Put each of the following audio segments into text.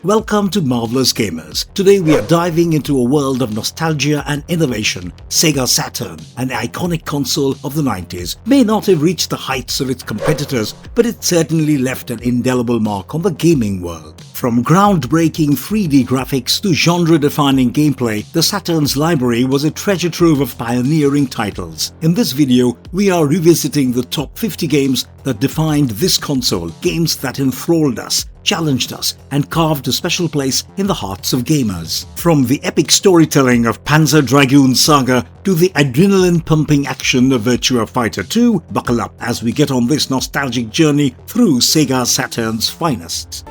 Welcome to Marvelous Gamers. Today we are diving into a world of nostalgia and innovation. Sega Saturn, an iconic console of the 90s, may not have reached the heights of its competitors, but it certainly left an indelible mark on the gaming world. From groundbreaking 3D graphics to genre-defining gameplay, the Saturn's library was a treasure trove of pioneering titles. In this video, we are revisiting the top 50 games that defined this console, games that enthralled us, challenged us, and carved a special place in the hearts of gamers. From the epic storytelling of Panzer Dragoon Saga to the adrenaline-pumping action of Virtua Fighter 2, buckle up as we get on this nostalgic journey through Sega Saturn's finest.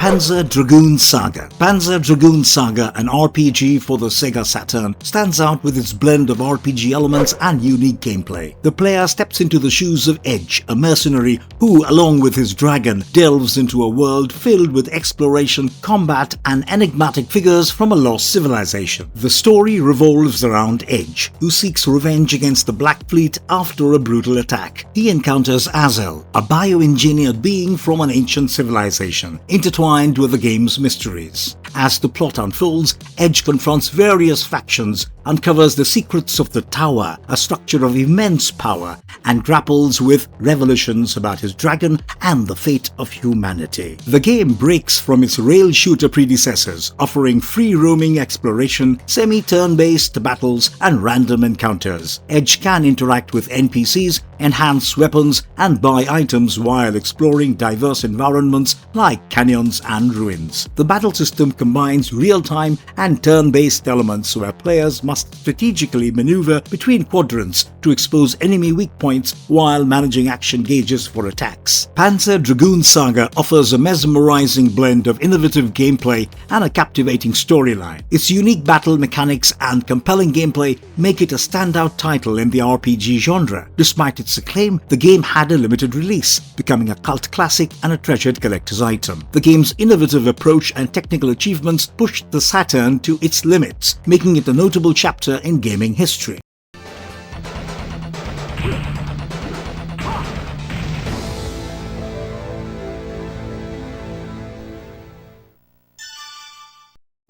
Panzer Dragoon Saga. Panzer Dragoon Saga, an RPG for the Sega Saturn, stands out with its blend of RPG elements and unique gameplay. The player steps into the shoes of Edge, a mercenary who, along with his dragon, delves into a world filled with exploration, combat, and enigmatic figures from a lost civilization. The story revolves around Edge, who seeks revenge against the Black Fleet after a brutal attack. He encounters Azel, a bioengineered being from an ancient civilization, intertwined with the game's mysteries. As the plot unfolds, Edge confronts various factions, uncovers the secrets of the Tower, a structure of immense power, and grapples with revelations about his dragon and the fate of humanity. The game breaks from its rail shooter predecessors, offering free-roaming exploration, semi-turn-based battles, and random encounters. Edge can interact with NPCs, enhance weapons, and buy items while exploring diverse environments like canyons and ruins. The battle system combines real-time and turn-based elements where players must strategically maneuver between quadrants to expose enemy weak points while managing action gauges for attacks. Panzer Dragoon Saga offers a mesmerizing blend of innovative gameplay and a captivating storyline. Its unique battle mechanics and compelling gameplay make it a standout title in the RPG genre. Despite its acclaim, the game had a limited release, becoming a cult classic and a treasured collector's item. The game's innovative approach and technical achievements pushed the Saturn to its limits, making it a notable chapter in gaming history.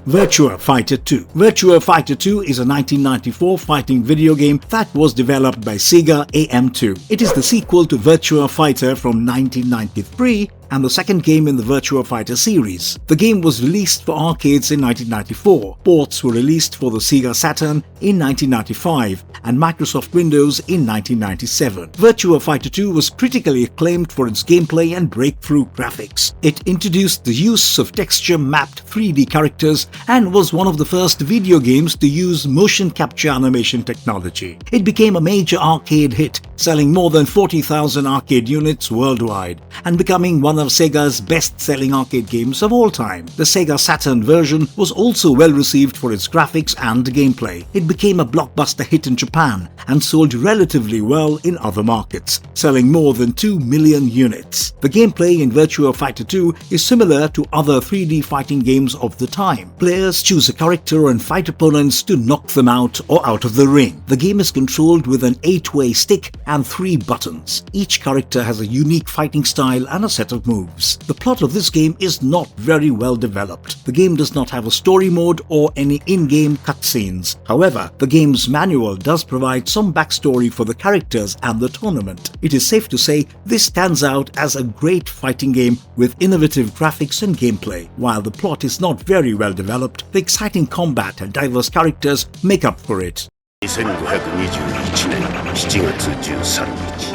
Virtua Fighter 2. Virtua Fighter 2 is a 1994 fighting video game that was developed by Sega AM2. It is the sequel to Virtua Fighter from 1993 and the second game in the Virtua Fighter series. The game was released for arcades in 1994. Ports were released for the Sega Saturn in 1995 and Microsoft Windows in 1997. Virtua Fighter 2 was critically acclaimed for its gameplay and breakthrough graphics. It introduced the use of texture-mapped 3D characters and was one of the first video games to use motion capture animation technology. It became a major arcade hit, selling more than 40,000 arcade units worldwide and becoming one of Sega's best-selling arcade games of all time. The Sega Saturn version was also well received for its graphics and gameplay. It became a blockbuster hit in Japan and sold relatively well in other markets, selling more than 2 million units. The gameplay in Virtua Fighter 2 is similar to other 3D fighting games of the time. Players choose a character and fight opponents to knock them out or out of the ring. The game is controlled with an 8-way stick and 3 buttons. Each character has a unique fighting style and a set of moves. The plot of this game is not very well developed. The game does not have a story mode or any in-game cutscenes. However, the game's manual does provide some backstory for the characters and the tournament. It is safe to say this stands out as a great fighting game with innovative graphics and gameplay. While the plot is not very well developed, the exciting combat and diverse characters make up for it. 2521年7月13日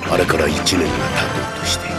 あれから1年が経とうとしている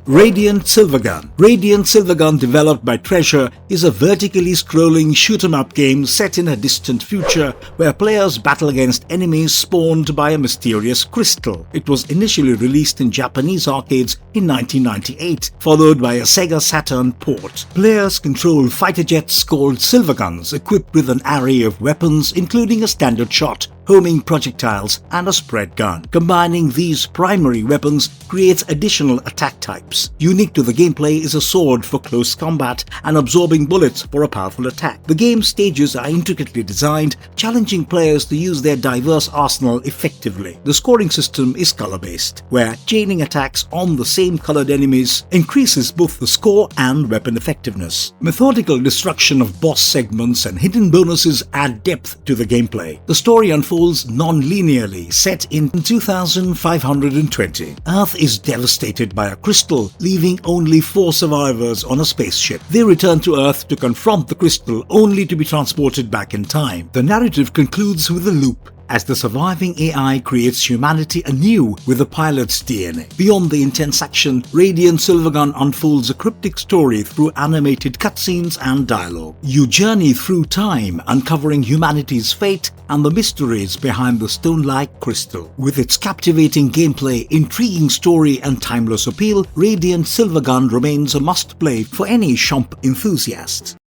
Radiant Silvergun. Radiant Silvergun, developed by Treasure, is a vertically scrolling shoot-'em-up game set in a distant future where players battle against enemies spawned by a mysterious crystal. It was initially released in Japanese arcades in 1998, followed by a Sega Saturn port. Players control fighter jets called Silverguns, equipped with an array of weapons including a standard shot, homing projectiles, and a spread gun. Combining these primary weapons creates additional attack types. Unique to the gameplay is a sword for close combat and absorbing bullets for a powerful attack. The game's stages are intricately designed, challenging players to use their diverse arsenal effectively. The scoring system is color-based, where chaining attacks on the same colored enemies increases both the score and weapon effectiveness. Methodical destruction of boss segments and hidden bonuses add depth to the gameplay. The story unfolds non-linearly, set in 2520. Earth is devastated by a crystal, leaving only 4 survivors on a spaceship. They return to Earth to confront the crystal, only to be transported back in time. The narrative concludes with a loop, as the surviving AI creates humanity anew with the pilot's DNA. Beyond the intense action, Radiant Silvergun unfolds a cryptic story through animated cutscenes and dialogue. You journey through time, uncovering humanity's fate and the mysteries behind the stone-like crystal. With its captivating gameplay, intriguing story, and timeless appeal, Radiant Silvergun remains a must-play for any Chomp enthusiast.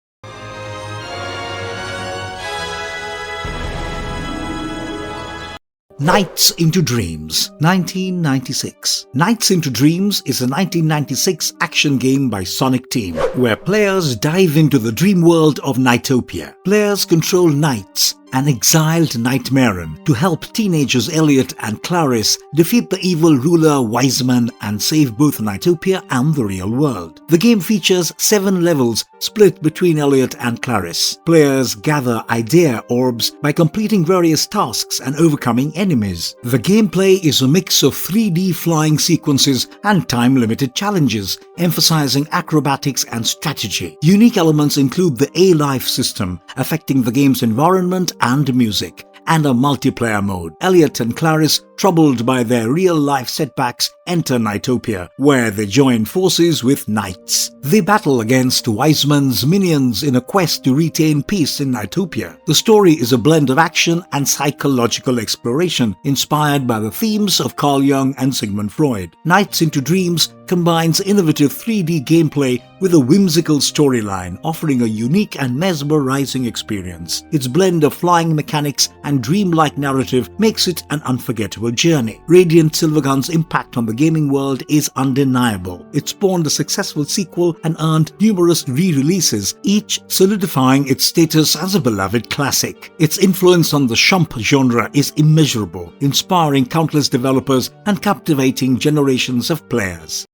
Nights into Dreams, 1996. Nights into Dreams is a 1996 action game by Sonic Team, where players dive into the dream world of Nightopia. Players control knights, an exiled Nightmaren, to help teenagers Elliot and Clarice defeat the evil ruler Wiseman and save both Nightopia and the real world. The game features 7 levels split between Elliot and Clarice. Players gather idea orbs by completing various tasks and overcoming enemies. The gameplay is a mix of 3D flying sequences and time-limited challenges, emphasizing acrobatics and strategy. Unique elements include the A-Life system, affecting the game's environment and music, and a multiplayer mode. Elliot and Clarice, troubled by their real-life setbacks, enter Nightopia, where they join forces with knights. They battle against Wiseman's minions in a quest to retain peace in Nightopia. The story is a blend of action and psychological exploration, inspired by the themes of Carl Jung and Sigmund Freud. Nights into Dreams combines innovative 3D gameplay with a whimsical storyline, offering a unique and mesmerizing experience. Its blend of flying mechanics and dreamlike narrative makes it an unforgettable journey. Radiant Silvergun's impact on the gaming world is undeniable. It spawned a successful sequel and earned numerous re-releases, each solidifying its status as a beloved classic. Its influence on the Chomp genre is immeasurable, inspiring countless developers and captivating generations of players.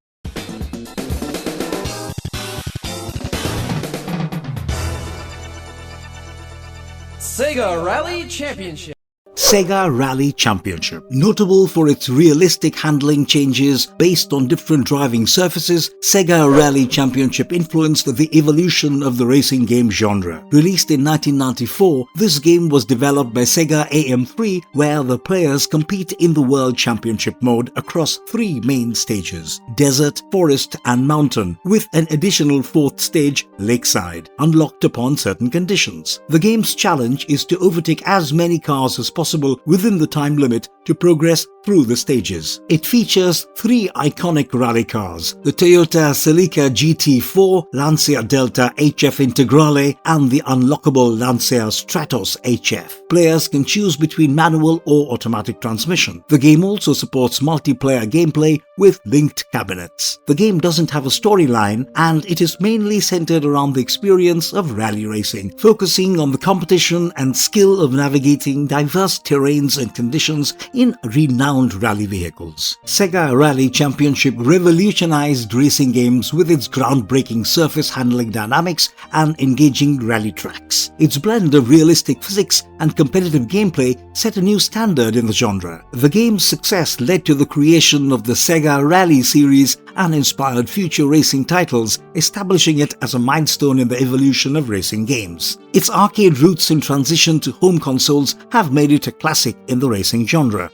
Sega Rally Championship. Sega Rally Championship. Notable for its realistic handling changes based on different driving surfaces, Sega Rally Championship influenced the evolution of the racing game genre. Released in 1994, this game was developed by Sega AM3, where the players compete in the World Championship mode across 3 main stages: Desert, Forest, and Mountain, with an additional 4th stage, Lakeside, unlocked upon certain conditions. The game's challenge is to overtake as many cars as possible within the time limit to progress through the stages. It features 3 iconic rally cars: the Toyota Celica GT4, Lancia Delta HF Integrale, and the unlockable Lancia Stratos HF. Players can choose between manual or automatic transmission. The game also supports multiplayer gameplay with linked cabinets. The game doesn't have a storyline, and it is mainly centered around the experience of rally racing, focusing on the competition and skill of navigating diverse terrains and conditions in renowned rally vehicles. Sega Rally Championship revolutionized racing games with its groundbreaking surface handling dynamics and engaging rally tracks. Its blend of realistic physics and competitive gameplay set a new standard in the genre. The game's success led to the creation of the Sega Rally series and inspired future racing titles, establishing it as a milestone in the evolution of racing games. Its arcade roots and transition to home consoles have made it a classic in the racing genre.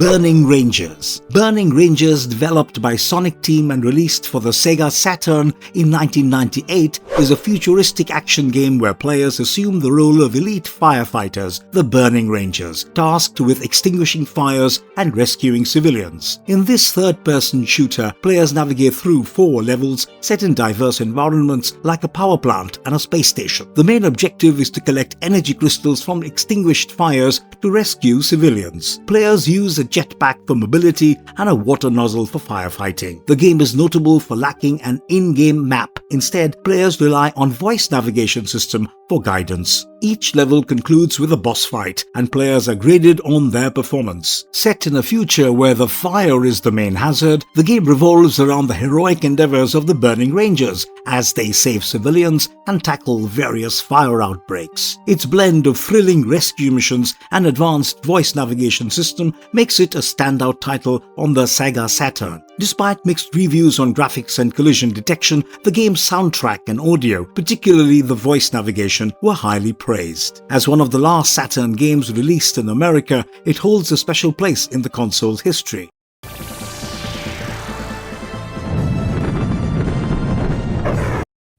Burning Rangers. Burning Rangers, developed by Sonic Team and released for the Sega Saturn in 1998, is a futuristic action game where players assume the role of elite firefighters, the Burning Rangers, tasked with extinguishing fires and rescuing civilians. In this third-person shooter, players navigate through 4 levels set in diverse environments like a power plant and a space station. The main objective is to collect energy crystals from extinguished fires to rescue civilians. Players use a jetpack for mobility and a water nozzle for firefighting. The game is notable for lacking an in-game map. Instead, players rely on voice navigation system for guidance. Each level concludes with a boss fight, and players are graded on their performance. Set in a future where the fire is the main hazard, the game revolves around the heroic endeavors of the Burning Rangers as they save civilians and tackle various fire outbreaks. Its blend of thrilling rescue missions and advanced voice navigation system makes it a standout title on the Sega Saturn. Despite mixed reviews on graphics and collision detection, the game's soundtrack and audio, particularly the voice navigation, were highly praised. As one of the last Saturn games released in America, it holds a special place in the console's history.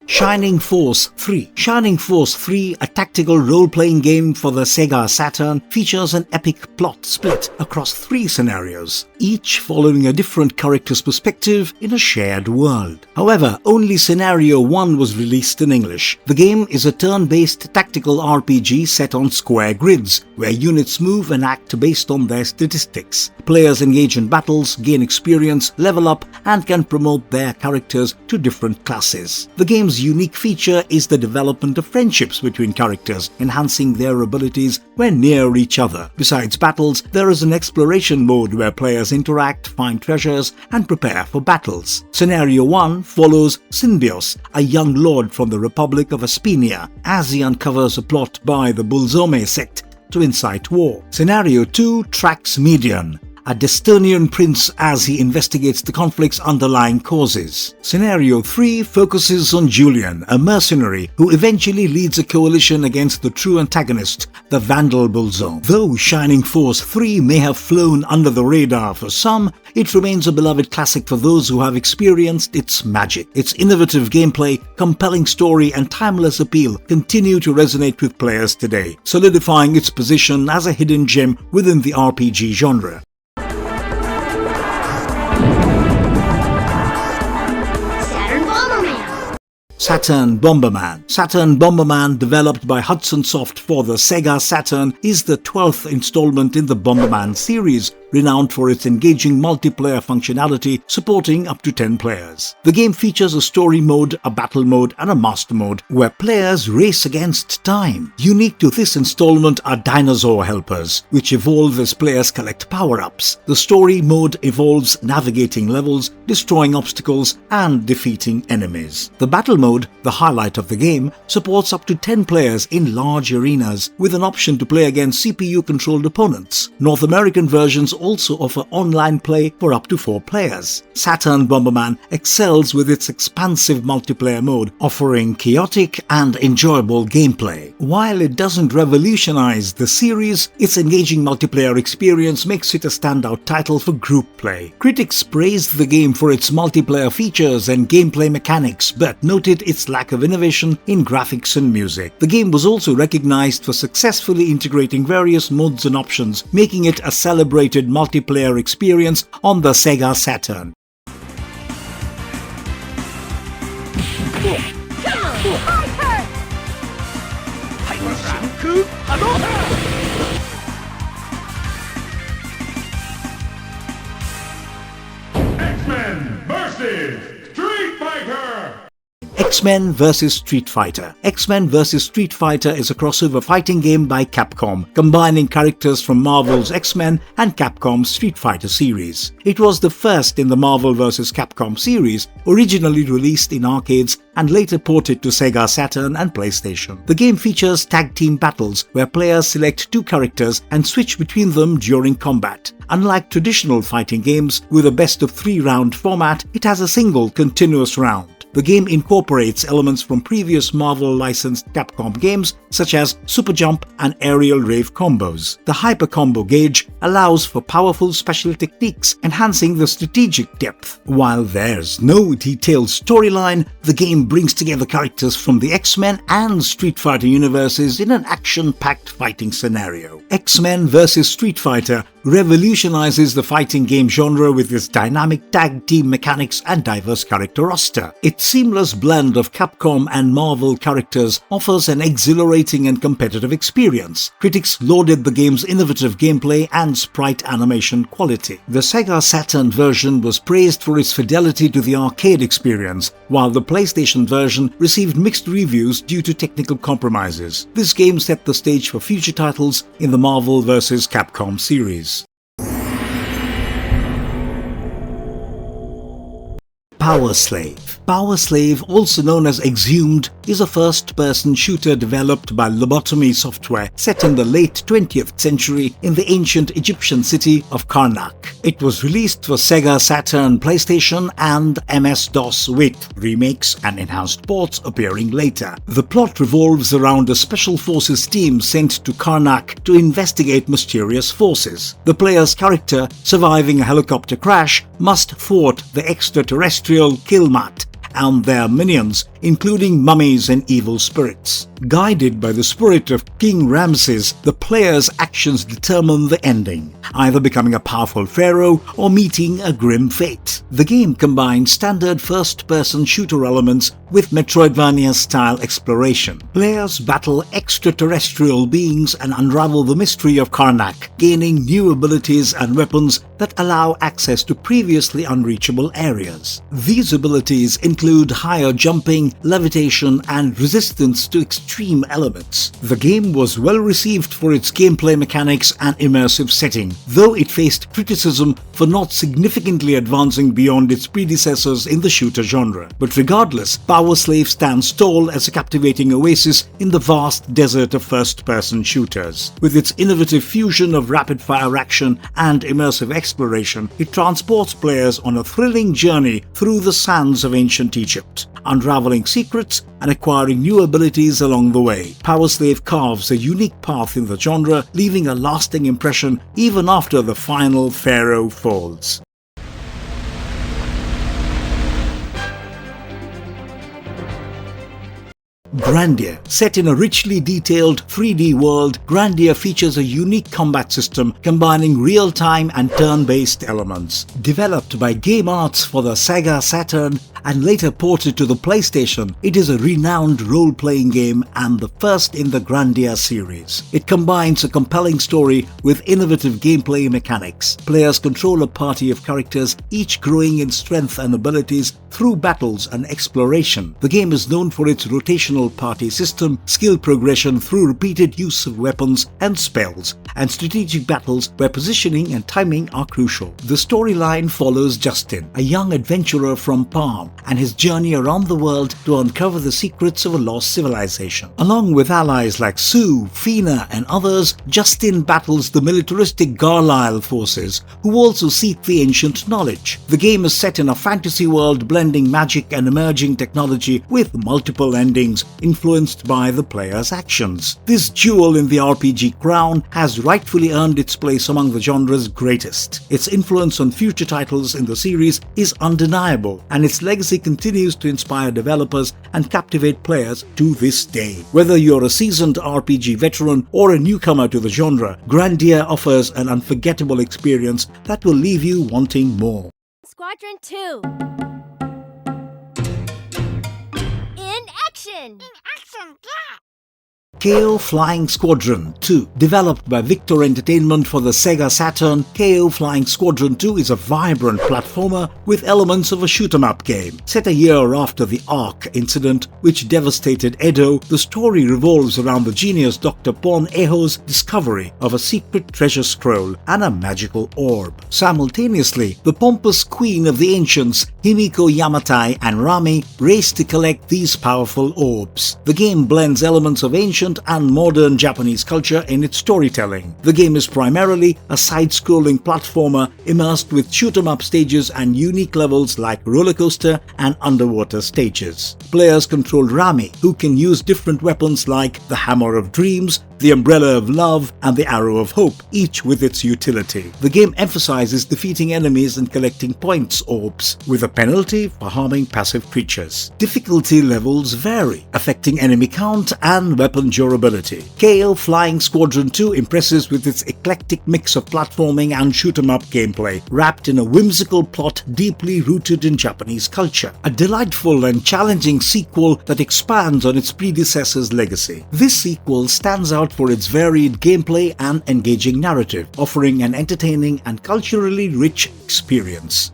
Shining Force 3. Shining Force 3, a tactical role-playing game for the Sega Saturn, features an epic plot split across 3 scenarios, each following a different character's perspective in a shared world. However, only Scenario 1 was released in English. The game is a turn-based tactical RPG set on square grids, where units move and act based on their statistics. Players engage in battles, gain experience, level up, and can promote their characters to different classes. The game's unique feature is the development of friendships between characters, enhancing their abilities when near each other. Besides battles, there is an exploration mode where players interact, find treasures, and prepare for battles. Scenario 1 follows Synbios, a young lord from the Republic of Aspenia, as he uncovers a plot by the Bulzome sect to incite war. Scenario 2 tracks Medion, a Destonian prince, as he investigates the conflict's underlying causes. Scenario 3 focuses on Julian, a mercenary who eventually leads a coalition against the true antagonist, the Vandal Bulzome. Though Shining Force 3 may have flown under the radar for some, it remains a beloved classic for those who have experienced its magic. Its innovative gameplay, compelling story, and timeless appeal continue to resonate with players today, solidifying its position as a hidden gem within the RPG genre. Saturn Bomberman. Saturn Bomberman, developed by Hudson Soft for the Sega Saturn, is the 12th installment in the Bomberman series, renowned for its engaging multiplayer functionality supporting up to 10 players. The game features a story mode, a battle mode, and a master mode where players race against time. Unique to this installment are dinosaur helpers, which evolve as players collect power-ups. The story mode involves navigating levels, destroying obstacles, and defeating enemies. The battle mode, the highlight of the game, supports up to 10 players in large arenas with an option to play against CPU-controlled opponents. North American versions also offer online play for up to 4 players. Saturn Bomberman excels with its expansive multiplayer mode, offering chaotic and enjoyable gameplay. While it doesn't revolutionize the series, its engaging multiplayer experience makes it a standout title for group play. Critics praised the game for its multiplayer features and gameplay mechanics, but noted its lack of innovation in graphics and music. The game was also recognized for successfully integrating various modes and options, making it a celebrated multiplayer experience on the Sega Saturn. X-Men vs. Street Fighter! X-Men vs. Street Fighter. X-Men vs. Street Fighter is a crossover fighting game by Capcom, combining characters from Marvel's X-Men and Capcom's Street Fighter series. It was the first in the Marvel vs. Capcom series, originally released in arcades and later ported to Sega Saturn and PlayStation. The game features tag team battles where players select 2 characters and switch between them during combat. Unlike traditional fighting games with a best-of-3 round format, it has a single continuous round. The game incorporates elements from previous Marvel-licensed Capcom games such as Super Jump and Aerial Rave combos. The Hyper Combo gauge allows for powerful special techniques, enhancing the strategic depth. While there's no detailed storyline, the game brings together characters from the X-Men and Street Fighter universes in an action-packed fighting scenario. X-Men vs. Street Fighter revolutionizes the fighting game genre with its dynamic tag team mechanics and diverse character roster. Its seamless blend of Capcom and Marvel characters offers an exhilarating and competitive experience. Critics lauded the game's innovative gameplay and sprite animation quality. The Sega Saturn version was praised for its fidelity to the arcade experience, while the PlayStation version received mixed reviews due to technical compromises. This game set the stage for future titles in the Marvel vs. Capcom series. Power Slave. Power Slave, also known as Exhumed, is a first-person shooter developed by Lobotomy Software set in the late 20th century in the ancient Egyptian city of Karnak. It was released for Sega Saturn, PlayStation and MS-DOS, with remakes and enhanced ports appearing later. The plot revolves around a special forces team sent to Karnak to investigate mysterious forces. The player's character, surviving a helicopter crash, must thwart the extraterrestrial Kilmat and their minions, including mummies and evil spirits. Guided by the spirit of King Ramses, the player's actions determine the ending, either becoming a powerful pharaoh or meeting a grim fate. The game combines standard first-person shooter elements with Metroidvania-style exploration. Players battle extraterrestrial beings and unravel the mystery of Karnak, gaining new abilities and weapons that allow access to previously unreachable areas. These abilities include higher jumping, levitation, and resistance to extreme elements. The game was well received for its gameplay mechanics and immersive setting, though it faced criticism for not significantly advancing beyond its predecessors in the shooter genre. But regardless, Power Slave stands tall as a captivating oasis in the vast desert of first-person shooters. With its innovative fusion of rapid-fire action and immersive exploration, it transports players on a thrilling journey through the sands of ancient Egypt, unraveling secrets and acquiring new abilities along the way. Power Slave carves a unique path in the genre, leaving a lasting impression even after the final pharaoh falls. Grandia. Set in a richly detailed 3D world, Grandia features a unique combat system combining real-time and turn-based elements. Developed by Game Arts for the Sega Saturn and later ported to the PlayStation, it is a renowned role-playing game and the first in the Grandia series. It combines a compelling story with innovative gameplay mechanics. Players control a party of characters, each growing in strength and abilities through battles and exploration. The game is known for its rotational party system, skill progression through repeated use of weapons and spells, and strategic battles where positioning and timing are crucial. The storyline follows Justin, a young adventurer from Palm, and his journey around the world to uncover the secrets of a lost civilization. Along with allies like Sue, Fina, and others, Justin battles the militaristic Garlisle forces, who also seek the ancient knowledge. The game is set in a fantasy world blending magic and emerging technology with multiple endings influenced by the player's actions. This jewel in the RPG crown has rightfully earned its place among the genre's greatest. Its influence on future titles in the series is undeniable, and its legacy continues to inspire developers and captivate players to this day. Whether you're a seasoned RPG veteran or a newcomer to the genre, Grandia offers an unforgettable experience that will leave you wanting more. Squadron 2. In action! KO Flying Squadron 2. Developed by Victor Entertainment for the Sega Saturn, KO Flying Squadron 2 is a vibrant platformer with elements of a shoot-'em-up game. Set a year after the Ark incident, which devastated Edo, the story revolves around the genius Dr. Pon Eho's discovery of a secret treasure scroll and a magical orb. Simultaneously, the pompous queen of the ancients, Himiko Yamatai and Rami, race to collect these powerful orbs. The game blends elements of ancient ancient and modern Japanese culture in its storytelling. The game is primarily a side-scrolling platformer immersed with shoot-'em-up stages and unique levels like roller coaster and underwater stages. Players control Rami, who can use different weapons like the Hammer of Dreams, the Umbrella of Love, and the Arrow of Hope, each with its utility. The game emphasizes defeating enemies and collecting points orbs, with a penalty for harming passive creatures. Difficulty levels vary, affecting enemy count and weapon durability. KO Flying Squadron 2 impresses with its eclectic mix of platforming and shoot-'em-up gameplay, wrapped in a whimsical plot deeply rooted in Japanese culture. A delightful and challenging sequel that expands on its predecessor's legacy. This sequel stands out for its varied gameplay and engaging narrative, offering an entertaining and culturally rich experience.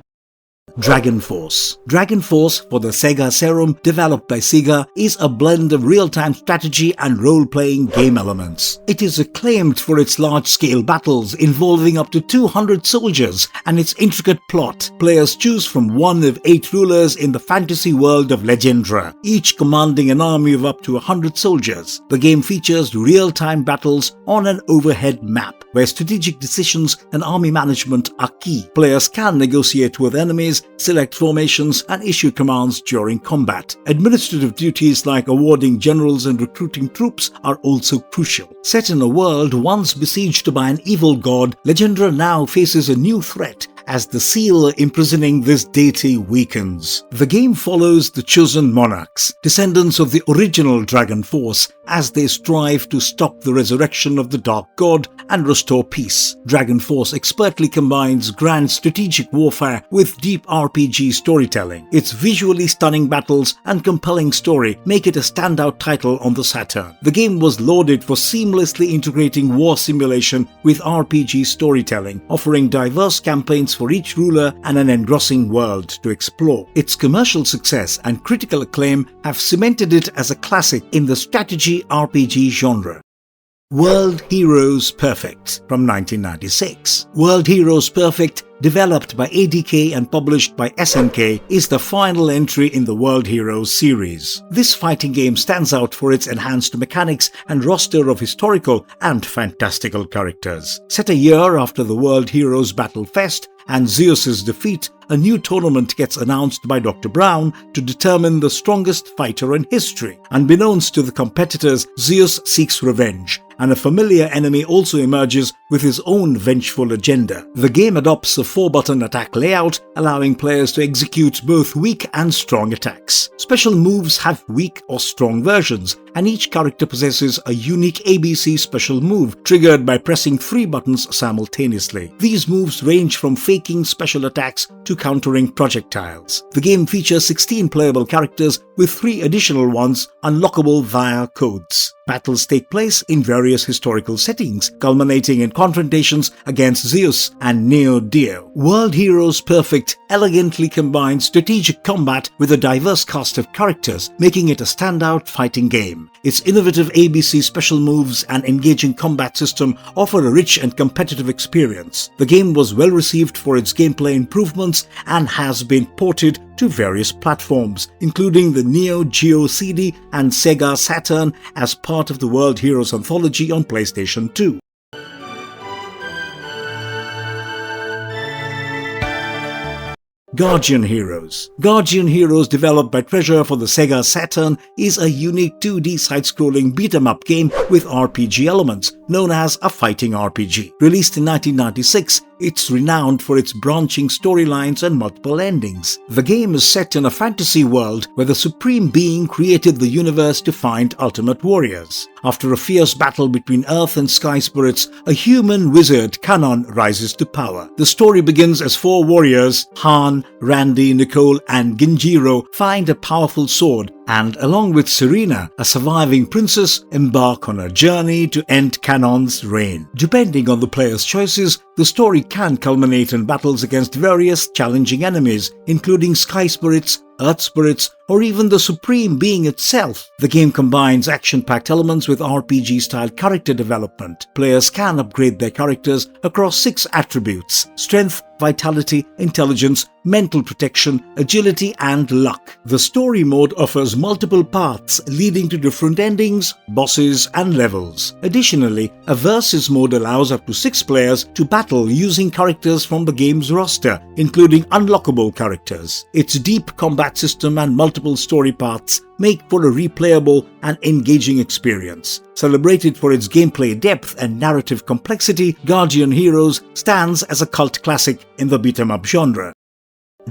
Dragon Force. Dragon Force for the Sega Serum, developed by Sega, is a blend of real-time strategy and role-playing game elements. It is acclaimed for its large-scale battles involving up to 200 soldiers and its intricate plot. Players choose from one of 8 rulers in the fantasy world of Legendra, each commanding an army of up to 100 soldiers. The game features real-time battles on an overhead map, where strategic decisions and army management are key. Players can negotiate with enemies, select formations, and issue commands during combat. Administrative duties like awarding generals and recruiting troops are also crucial. Set in a world once besieged by an evil god, Legendra now faces a new threat as the seal imprisoning this deity weakens. The game follows the chosen monarchs, descendants of the original Dragon Force, as they strive to stop the resurrection of the Dark God and restore peace. Dragon Force expertly combines grand strategic warfare with deep RPG storytelling. Its visually stunning battles and compelling story make it a standout title on the Saturn. The game was lauded for seamlessly integrating war simulation with RPG storytelling, offering diverse campaigns for each ruler and an engrossing world to explore. Its commercial success and critical acclaim have cemented it as a classic in the strategy RPG genre. World Heroes Perfect from 1996. World Heroes Perfect, developed by ADK and published by SNK, is the final entry in the World Heroes series. This fighting game stands out for its enhanced mechanics and roster of historical and fantastical characters. Set a year after the World Heroes Battle Fest and Zeus's defeat, a new tournament gets announced by Dr. Brown to determine the strongest fighter in history. Unbeknownst to the competitors, Zeus seeks revenge, and a familiar enemy also emerges with his own vengeful agenda. The game adopts a 4-button attack layout, allowing players to execute both weak and strong attacks. Special moves have weak or strong versions, and each character possesses a unique ABC special move triggered by pressing 3 buttons simultaneously. These moves range from faking special attacks to countering projectiles. The game features 16 playable characters with 3 additional ones unlockable via codes. Battles take place in various historical settings, culminating in confrontations against Zeus and Neo Dio. World Heroes Perfect elegantly combines strategic combat with a diverse cast of characters, making it a standout fighting game. Its innovative ABC special moves and engaging combat system offer a rich and competitive experience. The game was well received for its gameplay improvements and has been ported to various platforms, including the Neo Geo CD and Sega Saturn as part of the World Heroes Anthology on PlayStation 2. Guardian Heroes. Guardian Heroes, developed by Treasure for the Sega Saturn, is a unique 2D side-scrolling beat-em-up game with RPG elements, known as a fighting RPG. Released in 1996, it's renowned for its branching storylines and multiple endings. The game is set in a fantasy world where the Supreme Being created the universe to find ultimate warriors. After a fierce battle between Earth and Sky Spirits, a human wizard, Kanon, rises to power. The story begins as 4 warriors, Han, Randy, Nicole, and Ginjiro, find a powerful sword and, along with Serena, a surviving princess, embark on a journey to end Kanon's reign. Depending on the player's choices, the story can culminate in battles against various challenging enemies, including Sky Spirits, earth spirits, or even the Supreme Being itself. The game combines action-packed elements with RPG-style character development. Players can upgrade their characters across 6 attributes: strength, vitality, intelligence, mental protection, agility, and luck. The story mode offers multiple paths leading to different endings, bosses, and levels. Additionally, a versus mode allows up to 6 players to battle using characters from the game's roster, including unlockable characters. Its deep combat system and multiple story paths make for a replayable and engaging experience. Celebrated for its gameplay depth and narrative complexity, Guardian Heroes stands as a cult classic in the beat-em-up genre.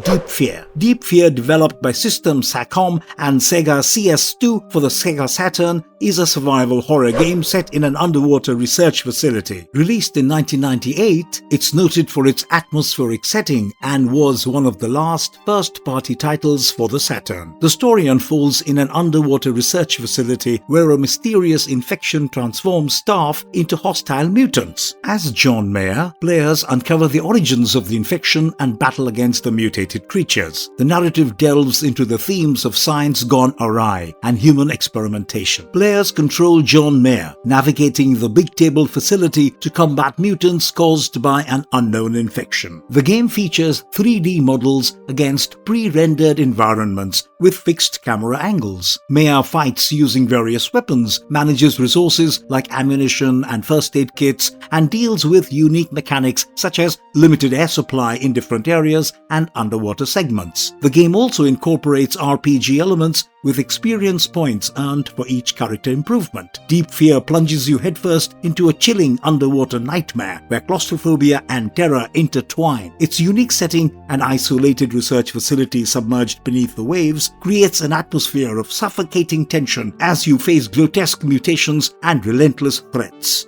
Deep Fear. Deep Fear, developed by System Sacom and Sega CS2 for the Sega Saturn, is a survival horror game set in an underwater research facility. Released in 1998, it's noted for its atmospheric setting and was one of the last first-party titles for the Saturn. The story unfolds in an underwater research facility where a mysterious infection transforms staff into hostile mutants. As John Mayer, players uncover the origins of the infection and battle against the mutated creatures. The narrative delves into the themes of science gone awry and human experimentation. Players control John Mayer, navigating the Big Table facility to combat mutants caused by an unknown infection. The game features 3D models against pre-rendered environments with fixed camera angles. Mayer fights using various weapons, manages resources like ammunition and first aid kits, and deals with unique mechanics such as limited air supply in different areas and underwater segments. The game also incorporates RPG elements with experience points earned for each character improvement. Deep Fear plunges you headfirst into a chilling underwater nightmare where claustrophobia and terror intertwine. Its unique setting and isolated research facility submerged beneath the waves creates an atmosphere of suffocating tension as you face grotesque mutations and relentless threats.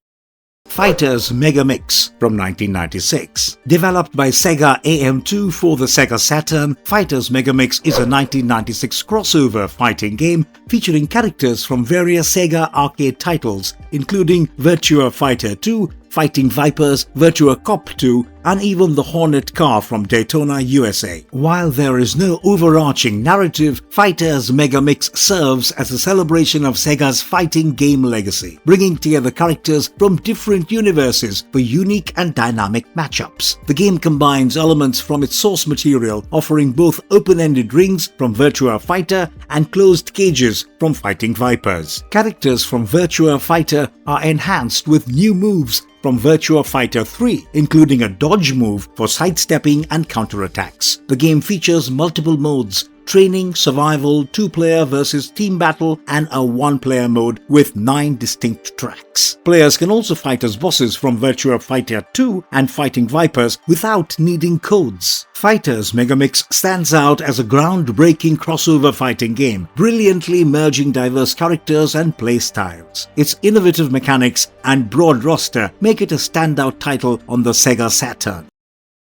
Fighters Mega Mix from 1996. Developed by Sega AM2 for the Sega Saturn, Fighters Mega Mix is a 1996 crossover fighting game featuring characters from various Sega arcade titles, including Virtua Fighter 2, Fighting Vipers, Virtua Cop 2, and even the Hornet car from Daytona, USA. While there is no overarching narrative, Fighters Mega Mix serves as a celebration of Sega's fighting game legacy, bringing together characters from different universes for unique and dynamic matchups. The game combines elements from its source material, offering both open-ended rings from Virtua Fighter and closed cages from Fighting Vipers. Characters from Virtua Fighter are enhanced with new moves from Virtua Fighter 3, including a dodge move for sidestepping and counterattacks. The game features multiple modes: training, survival, 2-player versus team battle, and a 1-player mode with 9 distinct tracks. Players can also fight as bosses from Virtua Fighter 2 and Fighting Vipers without needing codes. Fighters Mega Mix stands out as a groundbreaking crossover fighting game, brilliantly merging diverse characters and play styles. Its innovative mechanics and broad roster make it a standout title on the Sega Saturn.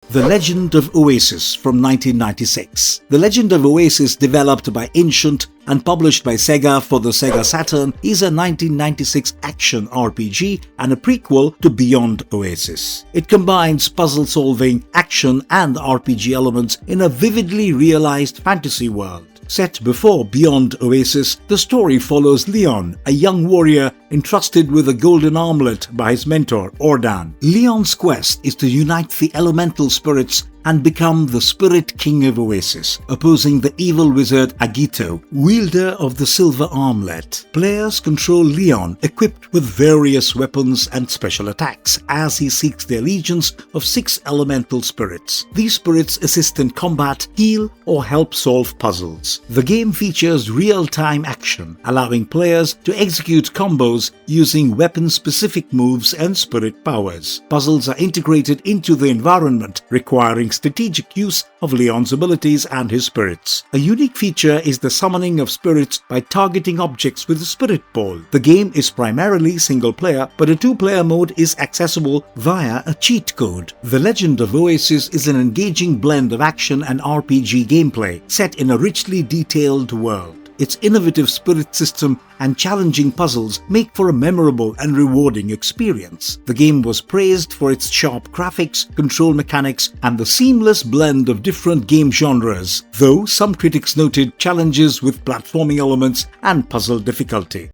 The Legend of Oasis from 1996. The Legend of Oasis, developed by Ancient and published by Sega for the Sega Saturn, is a 1996 action RPG and a prequel to Beyond Oasis. It combines puzzle-solving, action, and RPG elements in a vividly realized fantasy world. Set before Beyond Oasis, the story follows Leon, a young warrior entrusted with a golden armlet by his mentor, Ordan. Leon's quest is to unite the elemental spirits and become the Spirit King of Oasis, opposing the evil wizard Agito, wielder of the silver armlet. Players control Leon, equipped with various weapons and special attacks, as he seeks the allegiance of 6 elemental spirits. These spirits assist in combat, heal, or help solve puzzles. The game features real-time action, allowing players to execute combos using weapon-specific moves and spirit powers. Puzzles are integrated into the environment, requiring strategic use of Leon's abilities and his spirits. A unique feature is the summoning of spirits by targeting objects with a spirit ball. The game is primarily single-player, but a 2-player mode is accessible via a cheat code. The Legend of Oasis is an engaging blend of action and RPG gameplay, set in a richly detailed world. Its innovative spirit system and challenging puzzles make for a memorable and rewarding experience. The game was praised for its sharp graphics, control mechanics, and the seamless blend of different game genres, though some critics noted challenges with platforming elements and puzzle difficulty.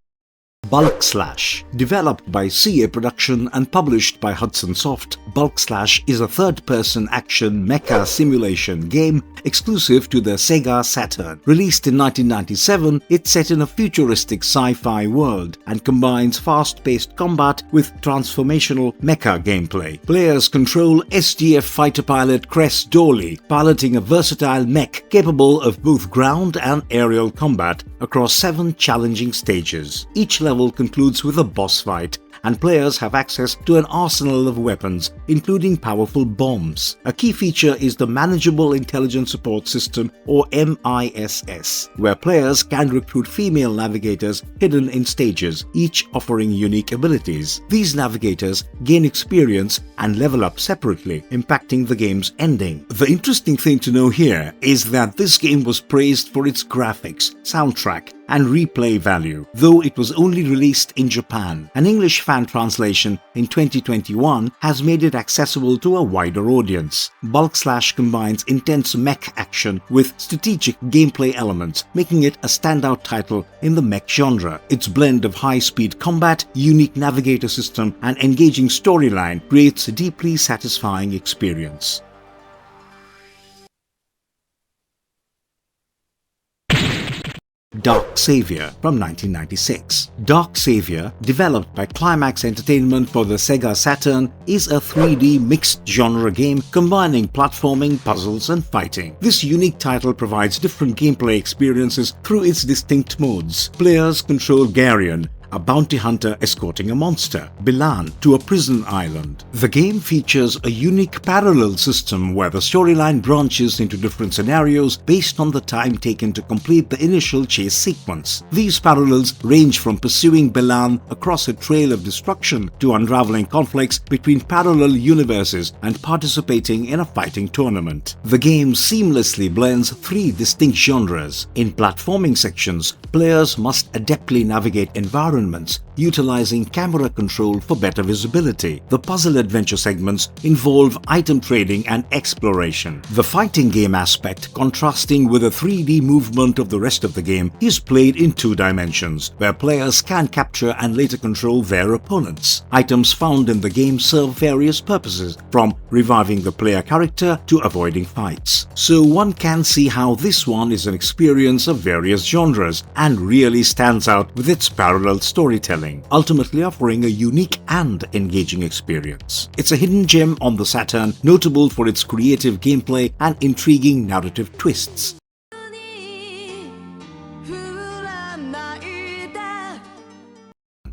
Bulk Slash. Developed by CA Production and published by Hudson Soft, Bulk Slash is a third-person action mecha simulation game exclusive to the Sega Saturn. Released in 1997, it's set in a futuristic sci-fi world and combines fast-paced combat with transformational mecha gameplay. Players control SDF fighter pilot Cress Doley, piloting a versatile mech capable of both ground and aerial combat across 7 challenging stages. Each level concludes with a boss fight, and players have access to an arsenal of weapons, including powerful bombs. A key feature is the Manageable Intelligence Support System, or MISS, where players can recruit female navigators hidden in stages, each offering unique abilities. These navigators gain experience and level up separately, impacting the game's ending. The interesting thing to know here is that this game was praised for its graphics, soundtrack, and replay value, though it was only released in Japan. An English fan translation in 2021 has made it accessible to a wider audience. Bulk Slash combines intense mech action with strategic gameplay elements, making it a standout title in the mech genre. Its blend of high-speed combat, unique navigator system, and engaging storyline creates a deeply satisfying experience. Dark Savior from 1996. Dark Savior, developed by Climax Entertainment for the Sega Saturn, is a 3D mixed genre game combining platforming, puzzles, and fighting. This unique title provides different gameplay experiences through its distinct modes. Players control Garion, a bounty hunter escorting a monster, Bilan, to a prison island. The game features a unique parallel system where the storyline branches into different scenarios based on the time taken to complete the initial chase sequence. These parallels range from pursuing Bilan across a trail of destruction to unraveling conflicts between parallel universes and participating in a fighting tournament. The game seamlessly blends 3 distinct genres. In platforming sections, players must adeptly navigate environments utilizing camera control for better visibility. The puzzle adventure segments involve item trading and exploration. The fighting game aspect, contrasting with the 3D movement of the rest of the game, is played in 2 dimensions, where players can capture and later control their opponents. Items found in the game serve various purposes, from reviving the player character to avoiding fights. So one can see how this one is an experience of various genres and really stands out with its parallel storytelling, ultimately offering a unique and engaging experience. It's a hidden gem on the Saturn, notable for its creative gameplay and intriguing narrative twists.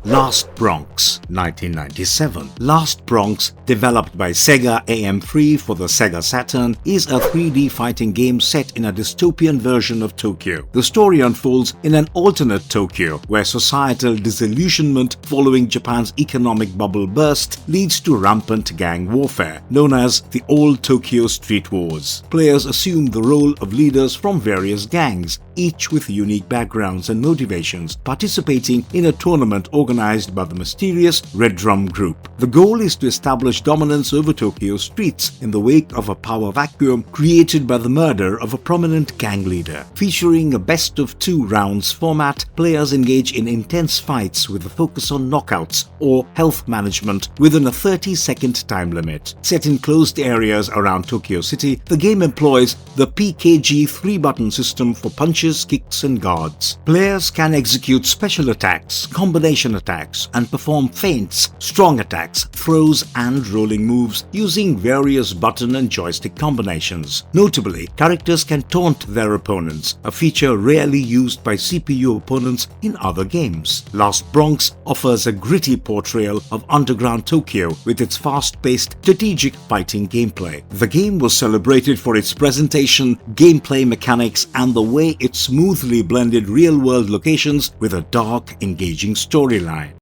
Last Bronx, 1997. Last Bronx, developed by Sega AM3 for the Sega Saturn, is a 3D fighting game set in a dystopian version of Tokyo. The story unfolds in an alternate Tokyo, where societal disillusionment following Japan's economic bubble burst leads to rampant gang warfare, known as the Old Tokyo Street Wars. Players assume the role of leaders from various gangs, each with unique backgrounds and motivations, participating in a tournament organized by the mysterious Red Drum Group. The goal is to establish dominance over Tokyo's streets in the wake of a power vacuum created by the murder of a prominent gang leader. Featuring a best-of-2 rounds format, players engage in intense fights with a focus on knockouts or health management within a 30-second time limit. Set in closed areas around Tokyo City, the game employs the PKG 3-button system for punches, kicks, and guards. Players can execute special attacks, combination attacks, and perform feints, strong attacks, throws, and rolling moves using various button and joystick combinations. Notably, characters can taunt their opponents, a feature rarely used by CPU opponents in other games. Last Bronx offers a gritty portrayal of underground Tokyo with its fast-paced, strategic fighting gameplay. The game was celebrated for its presentation, gameplay mechanics, and the way it smoothly blended real-world locations with a dark, engaging storyline.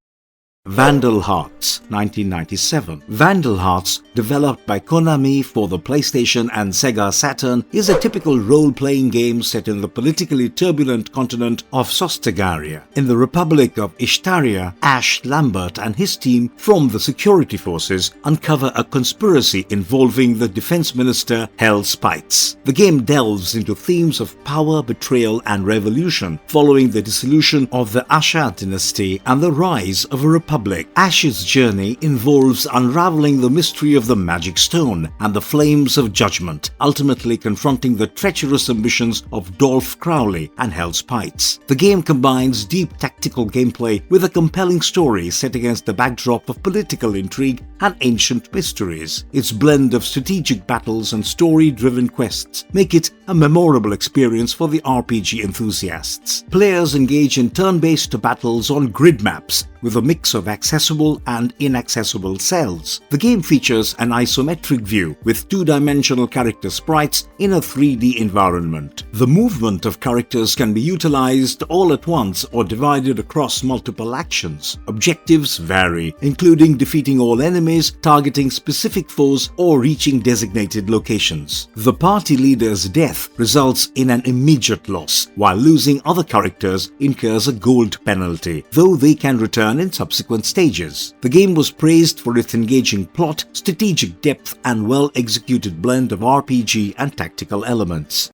Vandal Hearts, 1997. Vandal Hearts, developed by Konami for the PlayStation and Sega Saturn, is a typical role-playing game set in the politically turbulent continent of Sostegaria. In the Republic of Ishtaria, Ash Lambert and his team from the security forces uncover a conspiracy involving the defense minister Hell Spites. The game delves into themes of power, betrayal and revolution following the dissolution of the Asha dynasty and the rise of a republic. Ash's journey involves unraveling the mystery of the magic stone and the flames of judgment, ultimately confronting the treacherous ambitions of Dolph Crowley and Hell Spites. The game combines deep tactical gameplay with a compelling story set against the backdrop of political intrigue and ancient mysteries. Its blend of strategic battles and story-driven quests make it a memorable experience for the RPG enthusiasts. Players engage in turn-based battles on grid maps with a mix of accessible and inaccessible cells. The game features an isometric view with two-dimensional character sprites in a 3D environment. The movement of characters can be utilized all at once or divided across multiple actions. Objectives vary, including defeating all enemies, targeting specific foes, or reaching designated locations. The party leader's death results in an immediate loss, while losing other characters incurs a gold penalty, though they can return in subsequent stages. The game was praised for its engaging plot, strategic depth, and well-executed blend of RPG and tactical elements.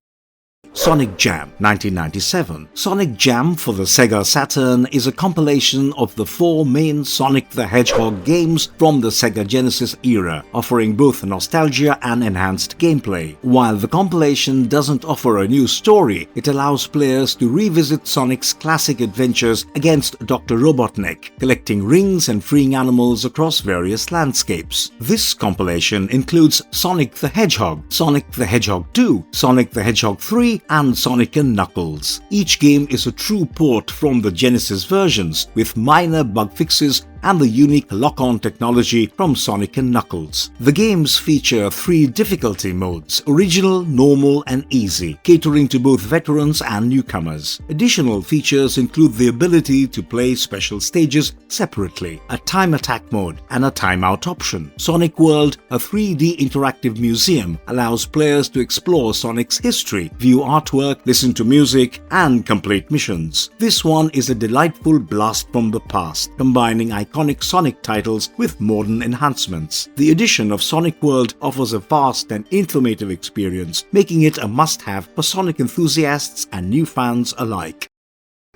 Sonic Jam, 1997. Sonic Jam for the Sega Saturn is a compilation of the 4 main Sonic the Hedgehog games from the Sega Genesis era, offering both nostalgia and enhanced gameplay. While the compilation doesn't offer a new story, it allows players to revisit Sonic's classic adventures against Dr. Robotnik, collecting rings and freeing animals across various landscapes. This compilation includes Sonic the Hedgehog, Sonic the Hedgehog 2, Sonic the Hedgehog 3, and Sonic & Knuckles. Each game is a true port from the Genesis versions, with minor bug fixes and the unique lock-on technology from Sonic & Knuckles. The games feature 3 difficulty modes: Original, Normal and Easy, catering to both veterans and newcomers. Additional features include the ability to play special stages separately, a time attack mode and a timeout option. Sonic World, a 3D interactive museum, allows players to explore Sonic's history, view artwork, listen to music and complete missions. This one is a delightful blast from the past, combining iconic Sonic titles with modern enhancements. The addition of Sonic World offers a vast and informative experience, making it a must-have for Sonic enthusiasts and new fans alike.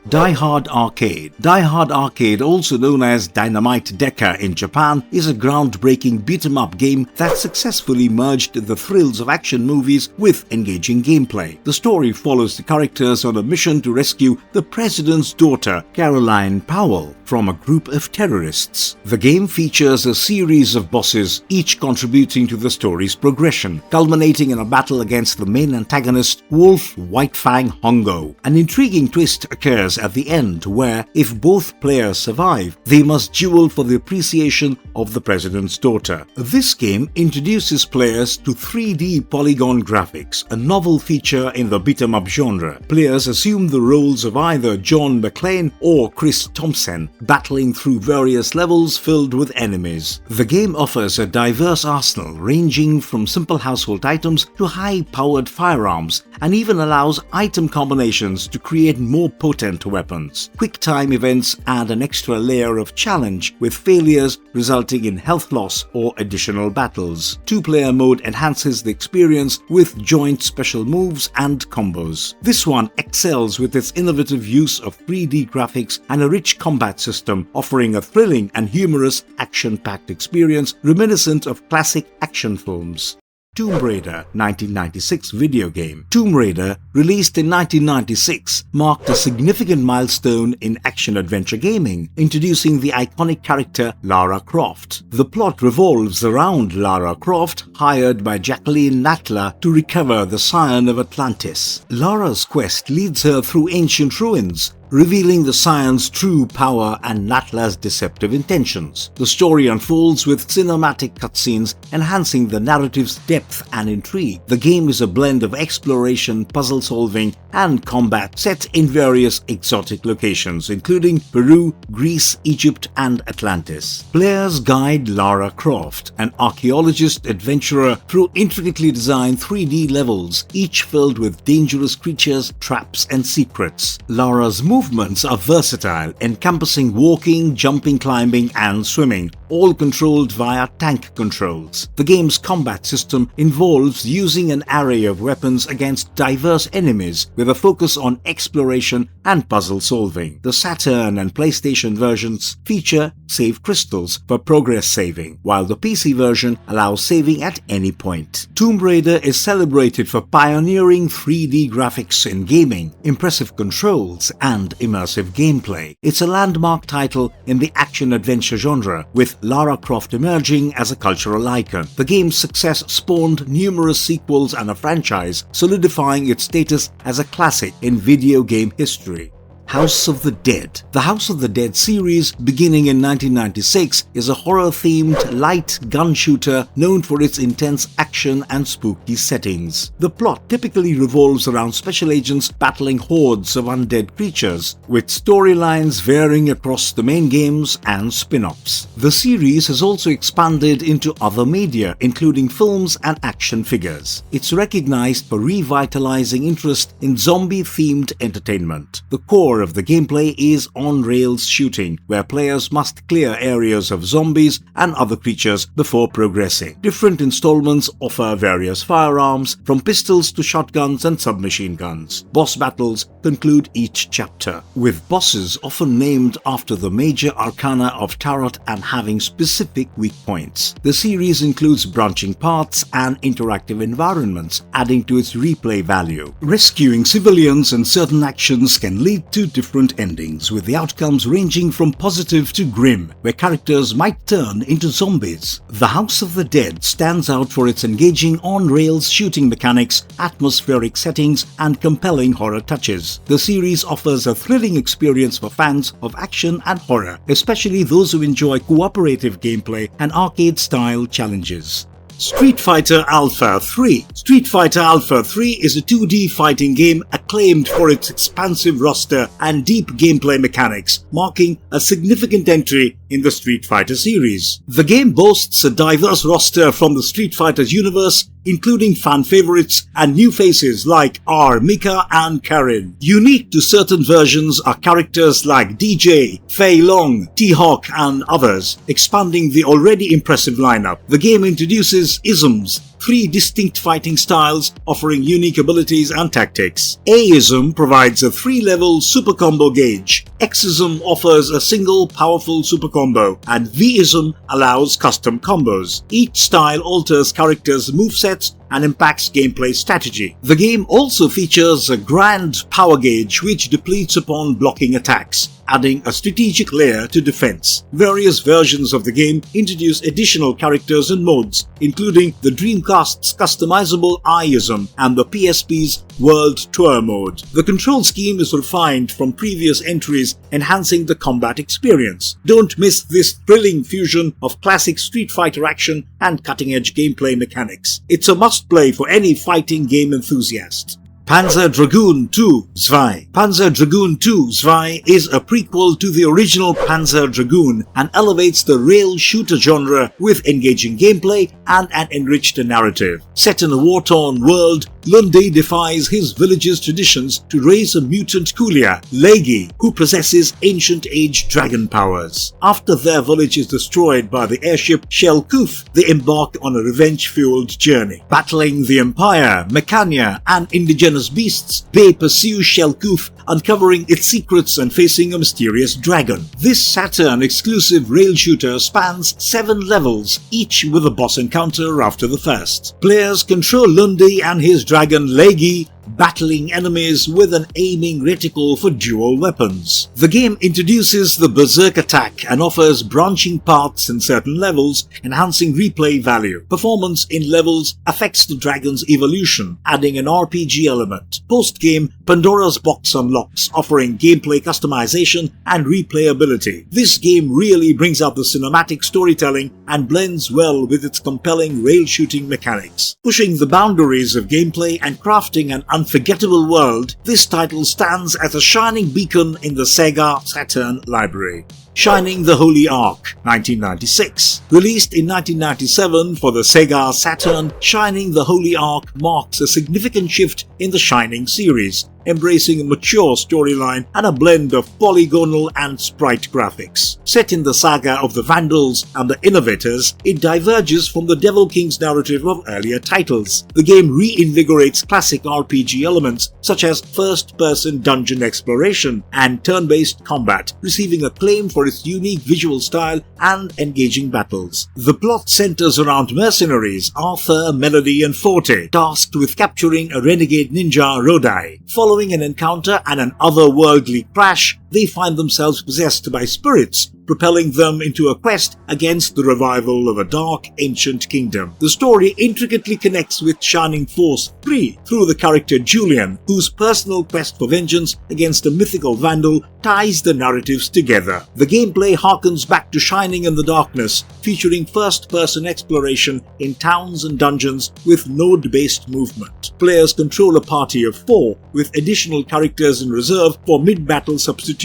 Die Hard Arcade. Die Hard Arcade, also known as Dynamite Deca in Japan, is a groundbreaking beat-em-up game that successfully merged the thrills of action movies with engaging gameplay. The story follows the characters on a mission to rescue the president's daughter, Caroline Powell, from a group of terrorists. The game features a series of bosses, each contributing to the story's progression, culminating in a battle against the main antagonist, Wolf Whitefang Hongo. An intriguing twist occurs at the end where, if both players survive, they must duel for the appreciation of the president's daughter. This game introduces players to 3D polygon graphics, a novel feature in the beat-em-up genre. Players assume the roles of either John McClane or Chris Thompson, battling through various levels filled with enemies. The game offers a diverse arsenal ranging from simple household items to high-powered firearms, and even allows item combinations to create more potent weapons. Quick-time events add an extra layer of challenge, with failures resulting in health loss or additional battles. 2-player mode enhances the experience with joint special moves and combos. This one excels with its innovative use of 3D graphics and a rich combat system, offering a thrilling and humorous action-packed experience reminiscent of classic action films. Tomb Raider 1996 video game. Tomb Raider, released in 1996, marked a significant milestone in action-adventure gaming, introducing the iconic character Lara Croft. The plot revolves around Lara Croft, hired by Jacqueline Natla to recover the Scion of Atlantis. Lara's quest leads her through ancient ruins, revealing the Scion's true power and Natla's deceptive intentions. The story unfolds with cinematic cutscenes enhancing the narrative's depth and intrigue. The game is a blend of exploration, puzzle solving, and combat set in various exotic locations, including Peru, Greece, Egypt, and Atlantis. Players guide Lara Croft, an archaeologist adventurer, through intricately designed 3D levels, each filled with dangerous creatures, traps, and secrets. Lara's movements are versatile, encompassing walking, jumping, climbing, and swimming, all controlled via tank controls. The game's combat system involves using an array of weapons against diverse enemies, with a focus on exploration and puzzle solving. The Saturn and PlayStation versions feature save crystals for progress saving, while the PC version allows saving at any point. Tomb Raider is celebrated for pioneering 3D graphics in gaming, impressive controls, and immersive gameplay. It's a landmark title in the action-adventure genre, with Lara Croft emerging as a cultural icon. The game's success spawned numerous sequels and a franchise, solidifying its status as a classic in video game history. House of the Dead. The House of the Dead series, beginning in 1996, is a horror-themed light gun shooter known for its intense action and spooky settings. The plot typically revolves around special agents battling hordes of undead creatures, with storylines varying across the main games and spin-offs. The series has also expanded into other media, including films and action figures. It's recognized for revitalizing interest in zombie-themed entertainment. The core of the gameplay is on-rails shooting, where players must clear areas of zombies and other creatures before progressing. Different installments offer various firearms, from pistols to shotguns and submachine guns. Boss battles conclude each chapter, with bosses often named after the major arcana of tarot and having specific weak points. The series includes branching paths and interactive environments, adding to its replay value. Rescuing civilians and certain actions can lead to different endings, with the outcomes ranging from positive to grim, where characters might turn into zombies. The House of the Dead stands out for its engaging on-rails shooting mechanics, atmospheric settings, and compelling horror touches. The series offers a thrilling experience for fans of action and horror, especially those who enjoy cooperative gameplay and arcade-style challenges. Street Fighter Alpha 3. Street Fighter Alpha 3 is a 2D fighting game acclaimed for its expansive roster and deep gameplay mechanics, marking a significant entry in the Street Fighter series. The game boasts a diverse roster from the Street Fighter's universe, including fan favorites and new faces like R, Mika, and Karin. Unique to certain versions are characters like DJ, Fei Long, T-Hawk, and others, expanding the already impressive lineup. The game introduces isms, 3 distinct fighting styles offering unique abilities and tactics. A-ism provides a 3-level super combo gauge, X-ism offers a single powerful super combo, and V-ism allows custom combos. Each style alters characters' movesets and impacts gameplay strategy. The game also features a grand power gauge which depletes upon blocking attacks, adding a strategic layer to defense. Various versions of the game introduce additional characters and modes, including the Dreamcast's customizable I-ism and the PSP's World Tour mode. The control scheme is refined from previous entries, enhancing the combat experience. Don't miss this thrilling fusion of classic Street Fighter action and cutting-edge gameplay mechanics. It's a must-play for any fighting game enthusiast. Panzer Dragoon 2 Zwei. Panzer Dragoon 2 Zwei is a prequel to the original Panzer Dragoon and elevates the rail shooter genre with engaging gameplay and an enriched narrative. Set in a war-torn world, Lunde defies his village's traditions to raise a mutant Kulia, Legi, who possesses ancient age dragon powers. After their village is destroyed by the airship Shellkoof, they embark on a revenge-fueled journey. Battling the Empire, Mechania, and indigenous beasts, they pursue Shellkoof, uncovering its secrets and facing a mysterious dragon. This Saturn-exclusive rail shooter spans 7 levels, each with a boss encounter after the first. Players control Lunde and his dragon Legi, battling enemies with an aiming reticle for dual weapons. The game introduces the Berserk attack and offers branching paths in certain levels, enhancing replay value. Performance in levels affects the dragon's evolution, adding an RPG element. Post-game, Pandora's Box unlocks, offering gameplay customization and replayability. This game really brings out the cinematic storytelling and blends well with its compelling rail shooting mechanics. Pushing the boundaries of gameplay and crafting an unforgettable world, this title stands as a shining beacon in the Sega Saturn library. Shining the Holy Ark, 1996. Released in 1997 for the Sega Saturn, Shining the Holy Ark marks a significant shift in the Shining series, embracing a mature storyline and a blend of polygonal and sprite graphics. Set in the saga of the Vandals and the Innovators, it diverges from the Devil King's narrative of earlier titles. The game reinvigorates classic RPG elements such as first-person dungeon exploration and turn-based combat, receiving acclaim for its unique visual style and engaging battles. The plot centers around mercenaries Arthur, Melody and Forte, tasked with capturing a renegade ninja Rodai. Following an encounter and an otherworldly crash, they find themselves possessed by spirits, propelling them into a quest against the revival of a dark, ancient kingdom. The story intricately connects with Shining Force 3 through the character Julian, whose personal quest for vengeance against a mythical vandal ties the narratives together. The gameplay harkens back to Shining in the Darkness, featuring first-person exploration in towns and dungeons with node-based movement. Players control a party of 4, with additional characters in reserve for mid-battle substitutions.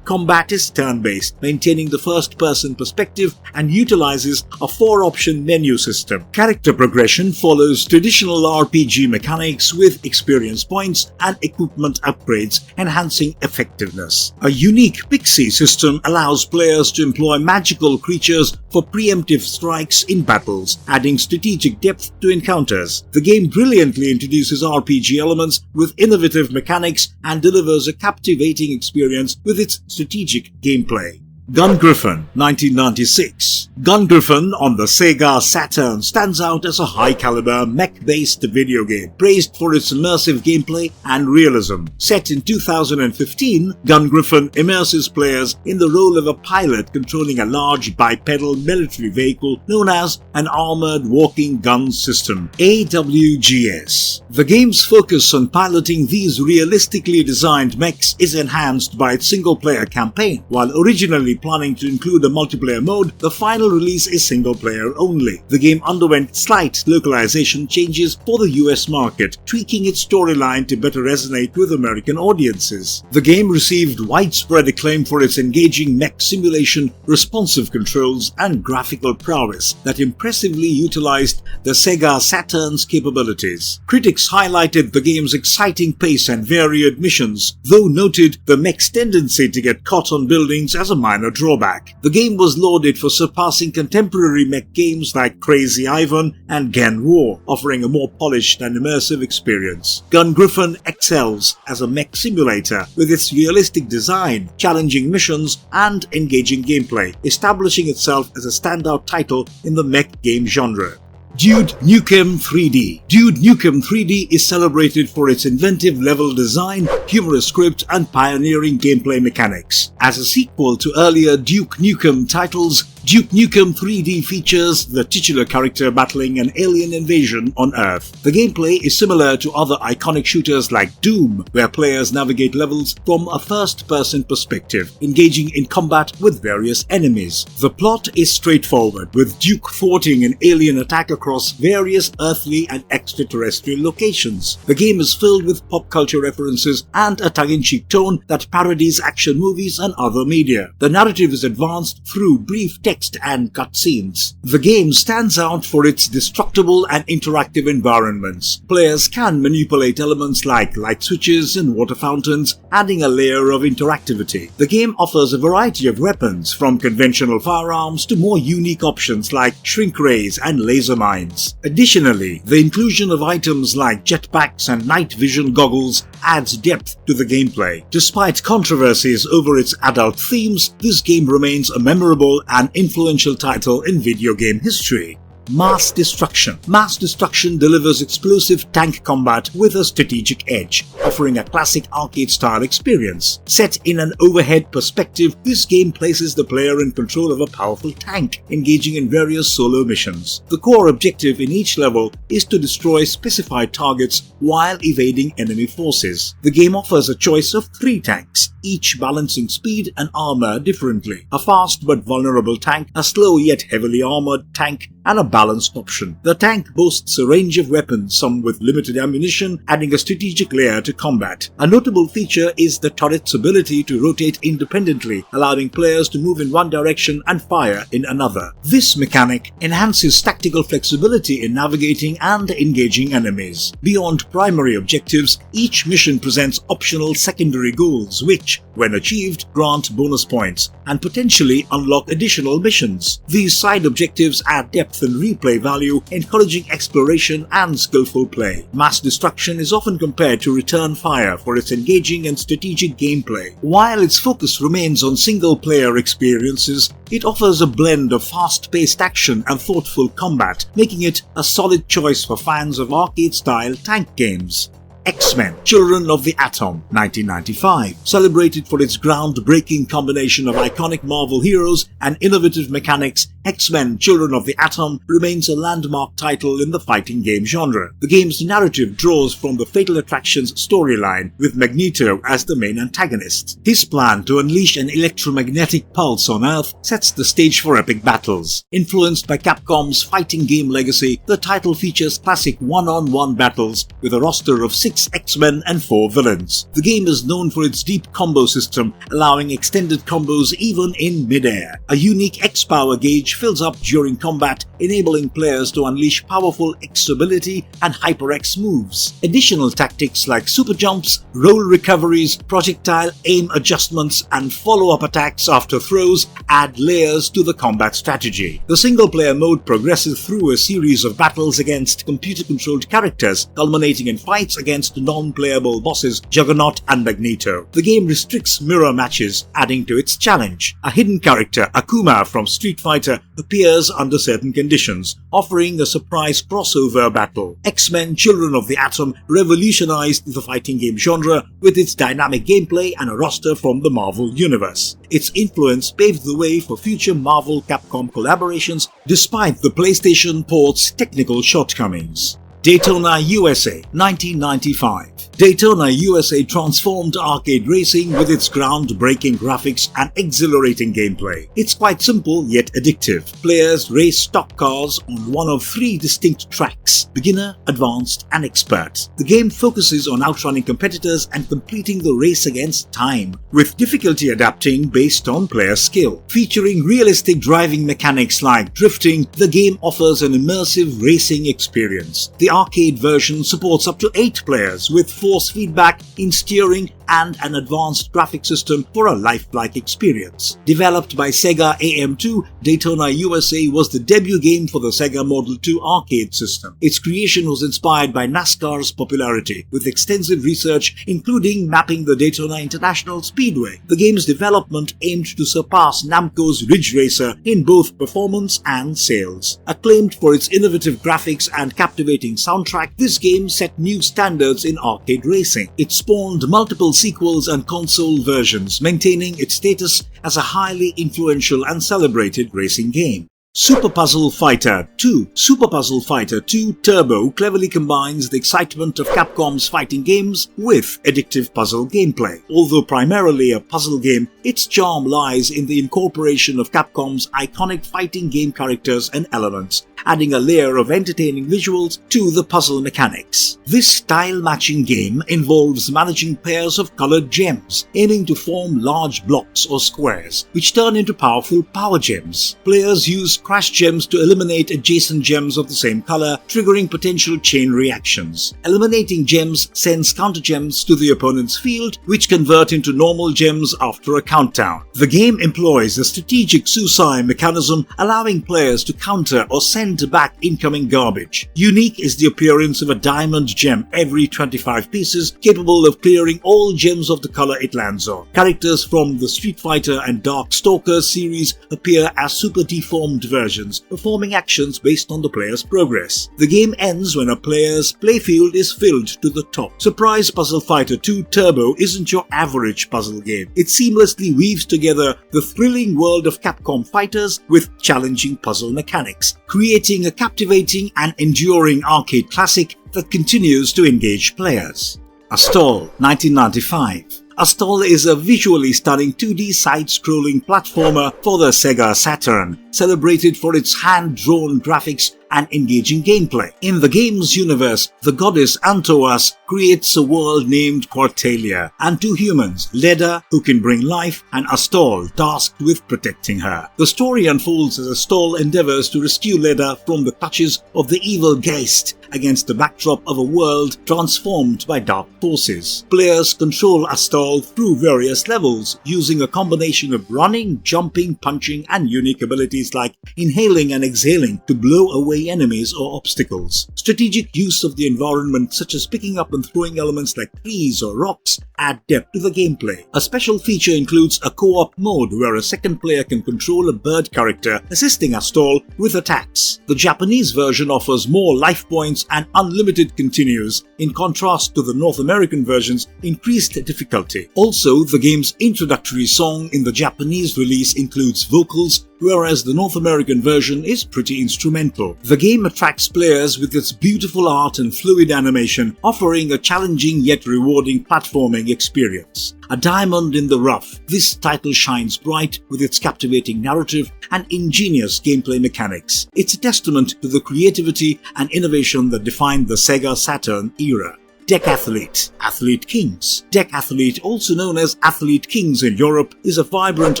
Combat is turn-based, maintaining the first-person perspective and utilizes a 4-option menu system. Character progression follows traditional RPG mechanics with experience points and equipment upgrades, enhancing effectiveness. A unique pixie system allows players to employ magical creatures for preemptive strikes in battles, adding strategic depth to encounters. The game brilliantly introduces RPG elements with innovative mechanics and delivers a captivating experience with its strategic gameplay. Gun Griffin, 1996. Gun Griffin on the Sega Saturn stands out as a high-caliber mech-based video game, praised for its immersive gameplay and realism. Set in 2015, Gun Griffin immerses players in the role of a pilot controlling a large bipedal military vehicle known as an Armored Walking Gun System, AWGS. The game's focus on piloting these realistically designed mechs is enhanced by its single-player campaign. While originally planning to include a multiplayer mode, the final release is single-player only. The game underwent slight localization changes for the US market, tweaking its storyline to better resonate with American audiences. The game received widespread acclaim for its engaging mech simulation, responsive controls, and graphical prowess that impressively utilized the Sega Saturn's capabilities. Critics highlighted the game's exciting pace and varied missions, though noted the mech's tendency to get caught on buildings as a minor drawback. The game was lauded for surpassing contemporary mech games like Crazy Ivan and Gen War, offering a more polished and immersive experience. Gun Griffin excels as a mech simulator with its realistic design, challenging missions, and engaging gameplay, establishing itself as a standout title in the mech game genre. Duke Nukem 3D. Duke Nukem 3D is celebrated for its inventive level design, humorous script, and pioneering gameplay mechanics. As a sequel to earlier Duke Nukem titles, Duke Nukem 3D features the titular character battling an alien invasion on Earth. The gameplay is similar to other iconic shooters like Doom, where players navigate levels from a first-person perspective, engaging in combat with various enemies. The plot is straightforward, with Duke thwarting an alien attack across various earthly and extraterrestrial locations. The game is filled with pop culture references and a tongue-in-cheek tone that parodies action movies and other media. The narrative is advanced through brief text and cutscenes. The game stands out for its destructible and interactive environments. Players can manipulate elements like light switches and water fountains, adding a layer of interactivity. The game offers a variety of weapons, from conventional firearms to more unique options like shrink rays and laser mines. Additionally, the inclusion of items like jetpacks and night vision goggles adds depth to the gameplay. Despite controversies over its adult themes, this game remains a memorable and influential title in video game history. Mass Destruction. Mass Destruction delivers explosive tank combat with a strategic edge, offering a classic arcade-style experience. Set in an overhead perspective, this game places the player in control of a powerful tank, engaging in various solo missions. The core objective in each level is to destroy specified targets while evading enemy forces. The game offers a choice of 3 tanks, each balancing speed and armor differently. A fast but vulnerable tank, a slow yet heavily armored tank, and a balanced option. The tank boasts a range of weapons, some with limited ammunition, adding a strategic layer to combat. A notable feature is the turret's ability to rotate independently, allowing players to move in one direction and fire in another. This mechanic enhances tactical flexibility in navigating and engaging enemies. Beyond primary objectives, each mission presents optional secondary goals which, when achieved, grant bonus points and potentially unlock additional missions. These side objectives add depth and replay value, encouraging exploration and skillful play. Mass Destruction is often compared to Return Fire for its engaging and strategic gameplay. While its focus remains on single-player experiences, it offers a blend of fast-paced action and thoughtful combat, making it a solid choice for fans of arcade-style tank games. X-Men: Children of the Atom, 1995. Celebrated for its groundbreaking combination of iconic Marvel heroes and innovative mechanics, X-Men: Children of the Atom remains a landmark title in the fighting game genre. The game's narrative draws from the Fatal Attractions storyline, with Magneto as the main antagonist. His plan to unleash an electromagnetic pulse on Earth sets the stage for epic battles. Influenced by Capcom's fighting game legacy, the title features classic one-on-one battles with a roster of 6 X-Men and 4 villains. The game is known for its deep combo system, allowing extended combos even in mid-air. A unique X-Power gauge fills up during combat, enabling players to unleash powerful X ability and Hyper-X moves. Additional tactics like super jumps, roll recoveries, projectile aim adjustments, and follow-up attacks after throws add layers to the combat strategy. The single-player mode progresses through a series of battles against computer-controlled characters, culminating in fights against non-playable bosses Juggernaut and Magneto. The game restricts mirror matches, adding to its challenge. A hidden character, Akuma from Street Fighter, appears under certain conditions, offering a surprise crossover battle. X-Men: Children of the Atom revolutionized the fighting game genre with its dynamic gameplay and a roster from the Marvel Universe. Its influence paved the way for future Marvel-Capcom collaborations despite the PlayStation port's technical shortcomings. Daytona USA, 1995. Daytona USA transformed arcade racing with its groundbreaking graphics and exhilarating gameplay. It's quite simple yet addictive. Players race stock cars on one of 3 distinct tracks: beginner, advanced, and expert. The game focuses on outrunning competitors and completing the race against time, with difficulty adapting based on player skill. Featuring realistic driving mechanics like drifting, the game offers an immersive racing experience. The arcade version supports up to 8 players with force feedback in steering and an advanced graphic system for a lifelike experience. Developed by Sega AM2, Daytona USA was the debut game for the Sega Model 2 arcade system. Its creation was inspired by NASCAR's popularity, with extensive research including mapping the Daytona International Speedway. The game's development aimed to surpass Namco's Ridge Racer in both performance and sales. Acclaimed for its innovative graphics and captivating soundtrack, this game set new standards in arcade racing. It spawned multiple sequels and console versions, maintaining its status as a highly influential and celebrated racing game. Super Puzzle Fighter 2. Super Puzzle Fighter 2 Turbo cleverly combines the excitement of Capcom's fighting games with addictive puzzle gameplay. Although primarily a puzzle game, its charm lies in the incorporation of Capcom's iconic fighting game characters and elements, adding a layer of entertaining visuals to the puzzle mechanics. This style-matching game involves managing pairs of colored gems, aiming to form large blocks or squares, which turn into powerful power gems. Players use crash gems to eliminate adjacent gems of the same color, triggering potential chain reactions. Eliminating gems sends counter gems to the opponent's field, which convert into normal gems after a countdown. The game employs a strategic Susai mechanism, allowing players to counter or send send back incoming garbage. Unique is the appearance of a diamond gem every 25 pieces, capable of clearing all gems of the color it lands on. Characters from the Street Fighter and Darkstalkers series appear as super deformed versions, performing actions based on the player's progress. The game ends when a player's playfield is filled to the top. Surprise Puzzle Fighter 2 Turbo isn't your average puzzle game. It seamlessly weaves together the thrilling world of Capcom fighters with challenging puzzle mechanics, creating a captivating and enduring arcade classic that continues to engage players. Astol, 1995. Astol is a visually stunning 2D side-scrolling platformer for the Sega Saturn, celebrated for its hand-drawn graphics and engaging gameplay. In the game's universe, the goddess Antoas creates a world named Quartalia, and two humans, Leda, who can bring life, and Astol, tasked with protecting her. The story unfolds as Astol endeavors to rescue Leda from the clutches of the evil Geist against the backdrop of a world transformed by dark forces. Players control Astol through various levels, using a combination of running, jumping, punching, and unique abilities like inhaling and exhaling to blow away enemies or obstacles. Strategic use of the environment, such as picking up and throwing elements like trees or rocks, add depth to the gameplay. A special feature includes a co-op mode where a second player can control a bird character, assisting Astol with attacks. The Japanese version offers more life points and unlimited continues, in contrast to the North American version's increased difficulty. Also, the game's introductory song in the Japanese release includes vocals, whereas the North American version is pretty instrumental. The game attracts players with its beautiful art and fluid animation, offering a challenging yet rewarding platforming experience. A diamond in the rough, this title shines bright with its captivating narrative and ingenious gameplay mechanics. It's a testament to the creativity and innovation that defined the Sega Saturn era. Decathlete, Athlete Kings. Decathlete, also known as Athlete Kings in Europe, is a vibrant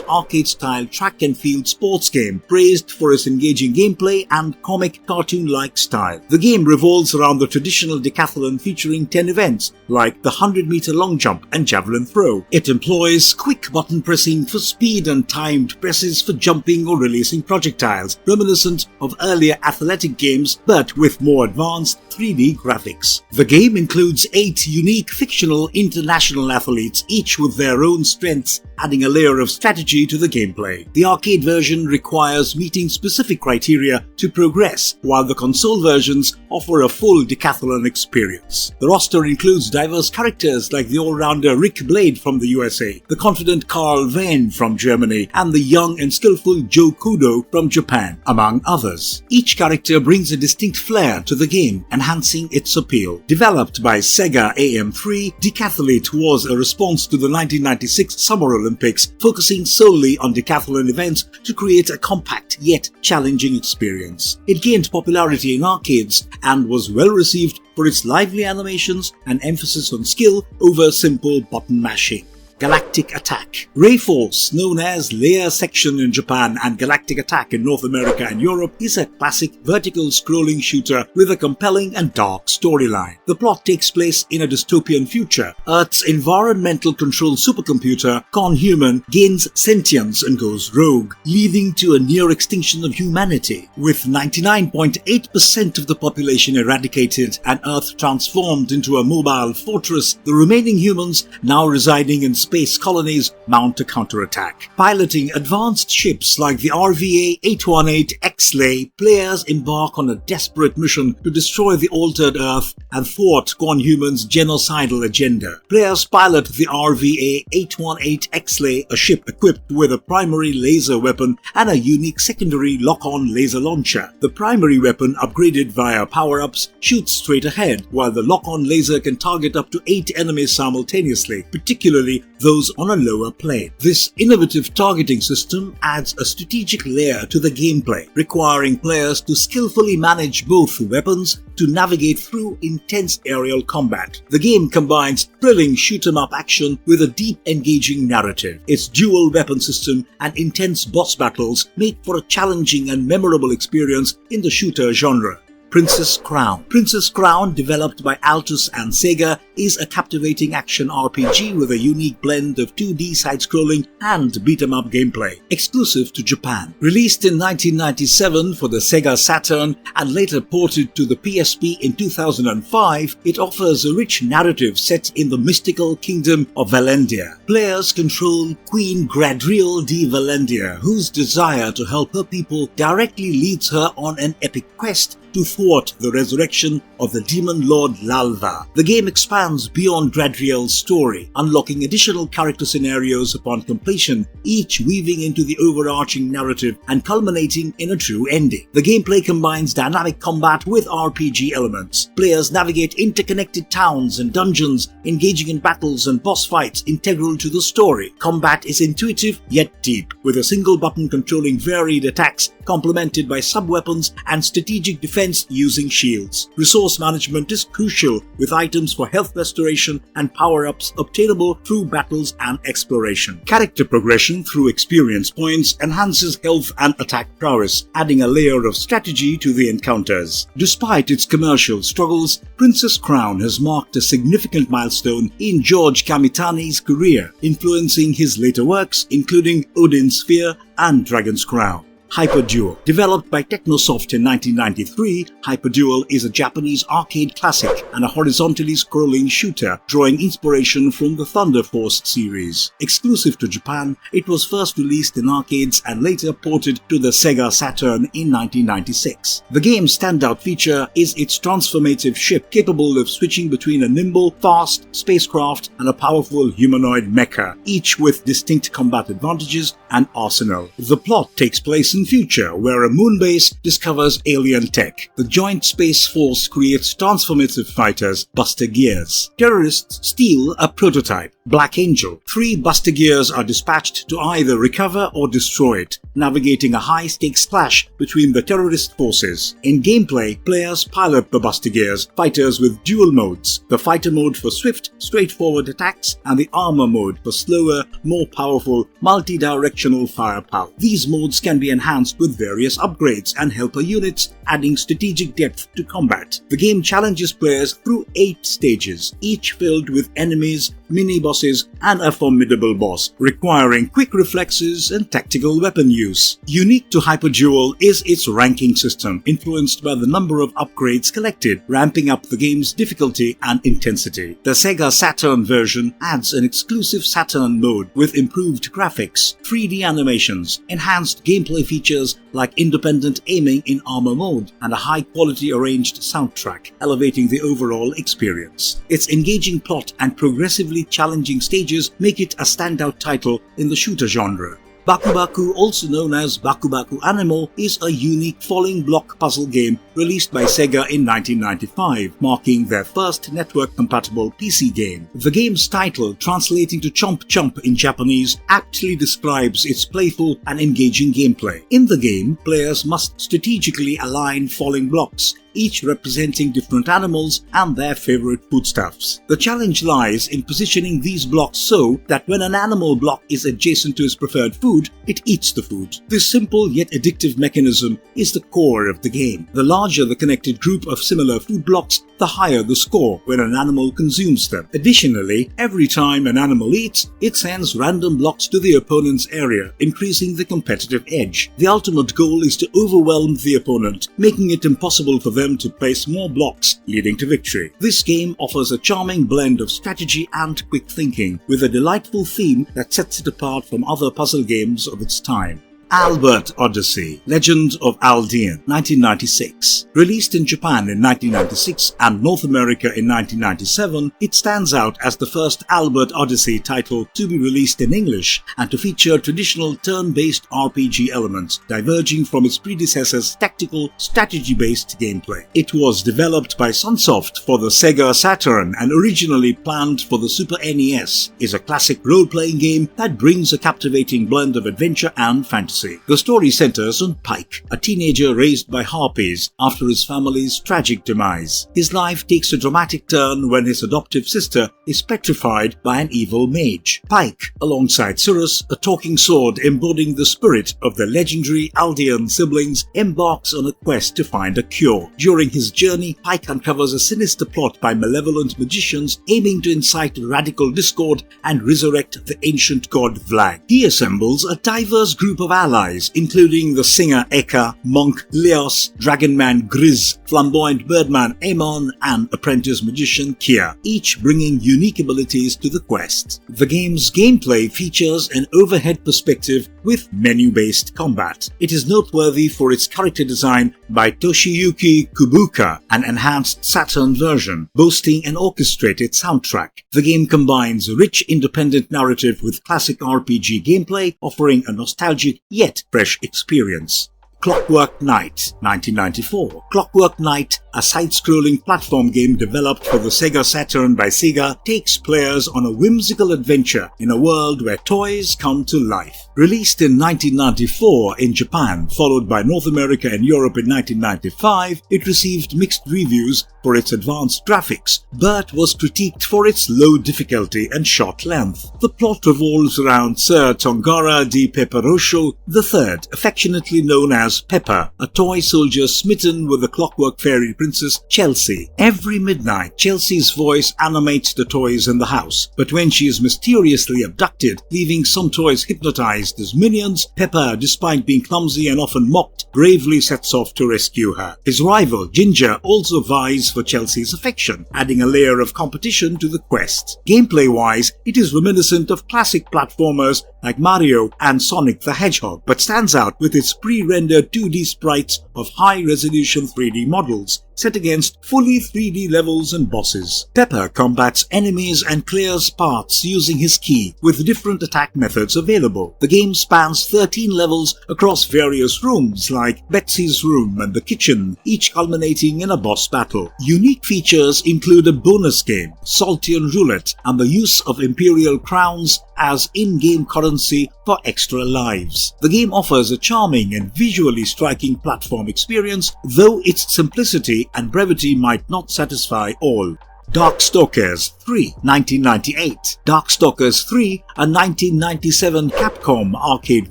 arcade-style track and field sports game praised for its engaging gameplay and comic cartoon-like style. The game revolves around the traditional decathlon featuring 10 events like the 100-meter long jump and javelin throw. It employs quick button pressing for speed and timed presses for jumping or releasing projectiles, reminiscent of earlier athletic games but with more advanced 3D graphics. The game includes 8 unique fictional international athletes, each with their own strengths, adding a layer of strategy to the gameplay. The arcade version requires meeting specific criteria to progress, while the console versions offer a full decathlon experience. The roster includes diverse characters like the all-rounder Rick Blade from the USA, the confident Carl Vane from Germany, and the young and skillful Joe Kudo from Japan, among others. Each character brings a distinct flair to the game, enhancing its appeal. Developed by Sega AM3, Decathlete was a response to the 1996 Summer Olympics, focusing solely on decathlon events to create a compact yet challenging experience. It gained popularity in arcades and was well received for its lively animations and emphasis on skill over simple button mashing. Galactic Attack. Rayforce, known as Layer Section in Japan and Galactic Attack in North America and Europe, is a classic vertical scrolling shooter with a compelling and dark storyline. The plot takes place in a dystopian future. Earth's environmental control supercomputer, Conhuman, gains sentience and goes rogue, leading to a near extinction of humanity. With 99.8% of the population eradicated and Earth transformed into a mobile fortress, the remaining humans, now residing in space colonies, mount a counterattack. Piloting advanced ships like the RVA-818 X-Lay, players embark on a desperate mission to destroy the altered Earth and thwart Conhuman's genocidal agenda. Players pilot the RVA-818 X-Lay, a ship equipped with a primary laser weapon and a unique secondary lock-on laser launcher. The primary weapon, upgraded via power-ups, shoots straight ahead, while the lock-on laser can target up to 8 enemies simultaneously, particularly those on a lower plane. This innovative targeting system adds a strategic layer to the gameplay, requiring players to skillfully manage both weapons to navigate through intense aerial combat. The game combines thrilling shoot-'em-up action with a deep, engaging narrative. Its dual weapon system and intense boss battles make for a challenging and memorable experience in the shooter genre. Princess Crown. Princess Crown, developed by Altus and Sega, is a captivating action RPG with a unique blend of 2D side-scrolling and beat-em-up gameplay, exclusive to Japan. Released in 1997 for the Sega Saturn and later ported to the PSP in 2005, it offers a rich narrative set in the mystical kingdom of Valendia. Players control Queen Gradriel de Valendia, whose desire to help her people directly leads her on an epic quest to thwart the resurrection of the demon lord Lalva. The game expands beyond Gradriel's story, unlocking additional character scenarios upon completion, each weaving into the overarching narrative and culminating in a true ending. The gameplay combines dynamic combat with RPG elements. Players navigate interconnected towns and dungeons, engaging in battles and boss fights integral to the story. Combat is intuitive yet deep, with a single button controlling varied attacks complemented by sub-weapons and strategic defense using shields. Resource management is crucial, with items for health restoration and power-ups obtainable through battles and exploration. Character progression through experience points enhances health and attack prowess, adding a layer of strategy to the encounters. Despite its commercial struggles, Princess Crown has marked a significant milestone in George Kamitani's career, influencing his later works including Odin's Sphere and Dragon's Crown. Hyperduel. Developed by Technosoft in 1993, Hyperduel is a Japanese arcade classic and a horizontally scrolling shooter, drawing inspiration from the Thunder Force series. Exclusive to Japan, it was first released in arcades and later ported to the Sega Saturn in 1996. The game's standout feature is its transformative ship, capable of switching between a nimble, fast spacecraft and a powerful humanoid mecha, each with distinct combat advantages and arsenal. The plot takes place in future, where a moon base discovers alien tech. The Joint Space Force creates transformative fighters, Buster Gears. Terrorists steal a prototype, Black Angel. 3 Buster Gears are dispatched to either recover or destroy it, navigating a high-stakes clash between the terrorist forces. In gameplay, players pilot the Buster Gears, fighters with dual modes: the fighter mode for swift, straightforward attacks and the armor mode for slower, more powerful, multi-directional firepower. These modes can be enhanced with various upgrades and helper units, adding strategic depth to combat. The game challenges players through 8 stages, each filled with enemies, mini-bosses and a formidable boss, requiring quick reflexes and tactical weapon use. Unique to Hyperduel is its ranking system, influenced by the number of upgrades collected, ramping up the game's difficulty and intensity. The Sega Saturn version adds an exclusive Saturn mode with improved graphics, 3D animations, enhanced gameplay features like independent aiming in armor mode, and a high-quality arranged soundtrack, elevating the overall experience. Its engaging plot and progressively challenging stages make it a standout title in the shooter genre. Baku Baku, also known as Baku Baku Animal, is a unique falling block puzzle game released by Sega in 1995, marking their first network-compatible PC game. The game's title, translating to Chomp Chomp in Japanese, aptly describes its playful and engaging gameplay. In the game, players must strategically align falling blocks, each representing different animals and their favorite foodstuffs. The challenge lies in positioning these blocks so that when an animal block is adjacent to its preferred food, it eats the food. This simple yet addictive mechanism is the core of the game. The larger the connected group of similar food blocks, the higher the score when an animal consumes them. Additionally, every time an animal eats, it sends random blocks to the opponent's area, increasing the competitive edge. The ultimate goal is to overwhelm the opponent, making it impossible for them to place more blocks, leading to victory. This game offers a charming blend of strategy and quick thinking, with a delightful theme that sets it apart from other puzzle games of its time. Albert Odyssey, Legend of Aldean, 1996. Released in Japan in 1996 and North America in 1997, it stands out as the first Albert Odyssey title to be released in English and to feature traditional turn-based RPG elements, diverging from its predecessor's tactical, strategy-based gameplay. It was developed by Sunsoft for the Sega Saturn and originally planned for the Super NES, is a classic role-playing game that brings a captivating blend of adventure and fantasy Chelsea. The story centers on Pike, a teenager raised by harpies after his family's tragic demise. His life takes a dramatic turn when his adoptive sister is petrified by an evil mage. Pike, alongside Cirrus, a talking sword embodying the spirit of the legendary Aldean siblings, embarks on a quest to find a cure. During his journey, Pike uncovers a sinister plot by malevolent magicians aiming to incite radical discord and resurrect the ancient god Vlag. He assembles a diverse group of allies, including the singer Eka, monk Leos, dragonman Grizz, flamboyant birdman Amon, and apprentice magician Kia, each bringing unique abilities to the quest. The game's gameplay features an overhead perspective with menu-based combat. It is noteworthy for its character design by Toshiyuki Kubuka, an enhanced Saturn version, boasting an orchestrated soundtrack. The game combines rich independent narrative with classic RPG gameplay, offering a nostalgic yet fresh experience. Clockwork Knight, 1994. Clockwork Knight, a side-scrolling platform game developed for the Sega Saturn by Sega, takes players on a whimsical adventure in a world where toys come to life. Released in 1994 in Japan, followed by North America and Europe in 1995, it received mixed reviews for its advanced graphics, but was critiqued for its low difficulty and short length. The plot revolves around Sir Tongara di Peperosho III, affectionately known as Pepper, a toy soldier smitten with the clockwork fairy princess Chelsea. Every midnight, Chelsea's voice animates the toys in the house, but when she is mysteriously abducted, leaving some toys hypnotized as minions, Pepper, despite being clumsy and often mocked, bravely sets off to rescue her. His rival, Ginger, also vies for Chelsea's affection, adding a layer of competition to the quest. Gameplay-wise, it is reminiscent of classic platformers like Mario and Sonic the Hedgehog, but stands out with its pre-rendered 2D sprites of high-resolution 3D models set against fully 3D levels and bosses. Pepper combats enemies and clears paths using his key, with different attack methods available. The game spans 13 levels across various rooms like Betsy's room and the kitchen, each culminating in a boss battle. Unique features include a bonus game, Saltian Roulette, and the use of Imperial crowns as in-game currency for extra lives. The game offers a charming and visually striking platform experience, though its simplicity and brevity might not satisfy all. Darkstalkers 3, 1998. Darkstalkers 3, a 1997 Capcom arcade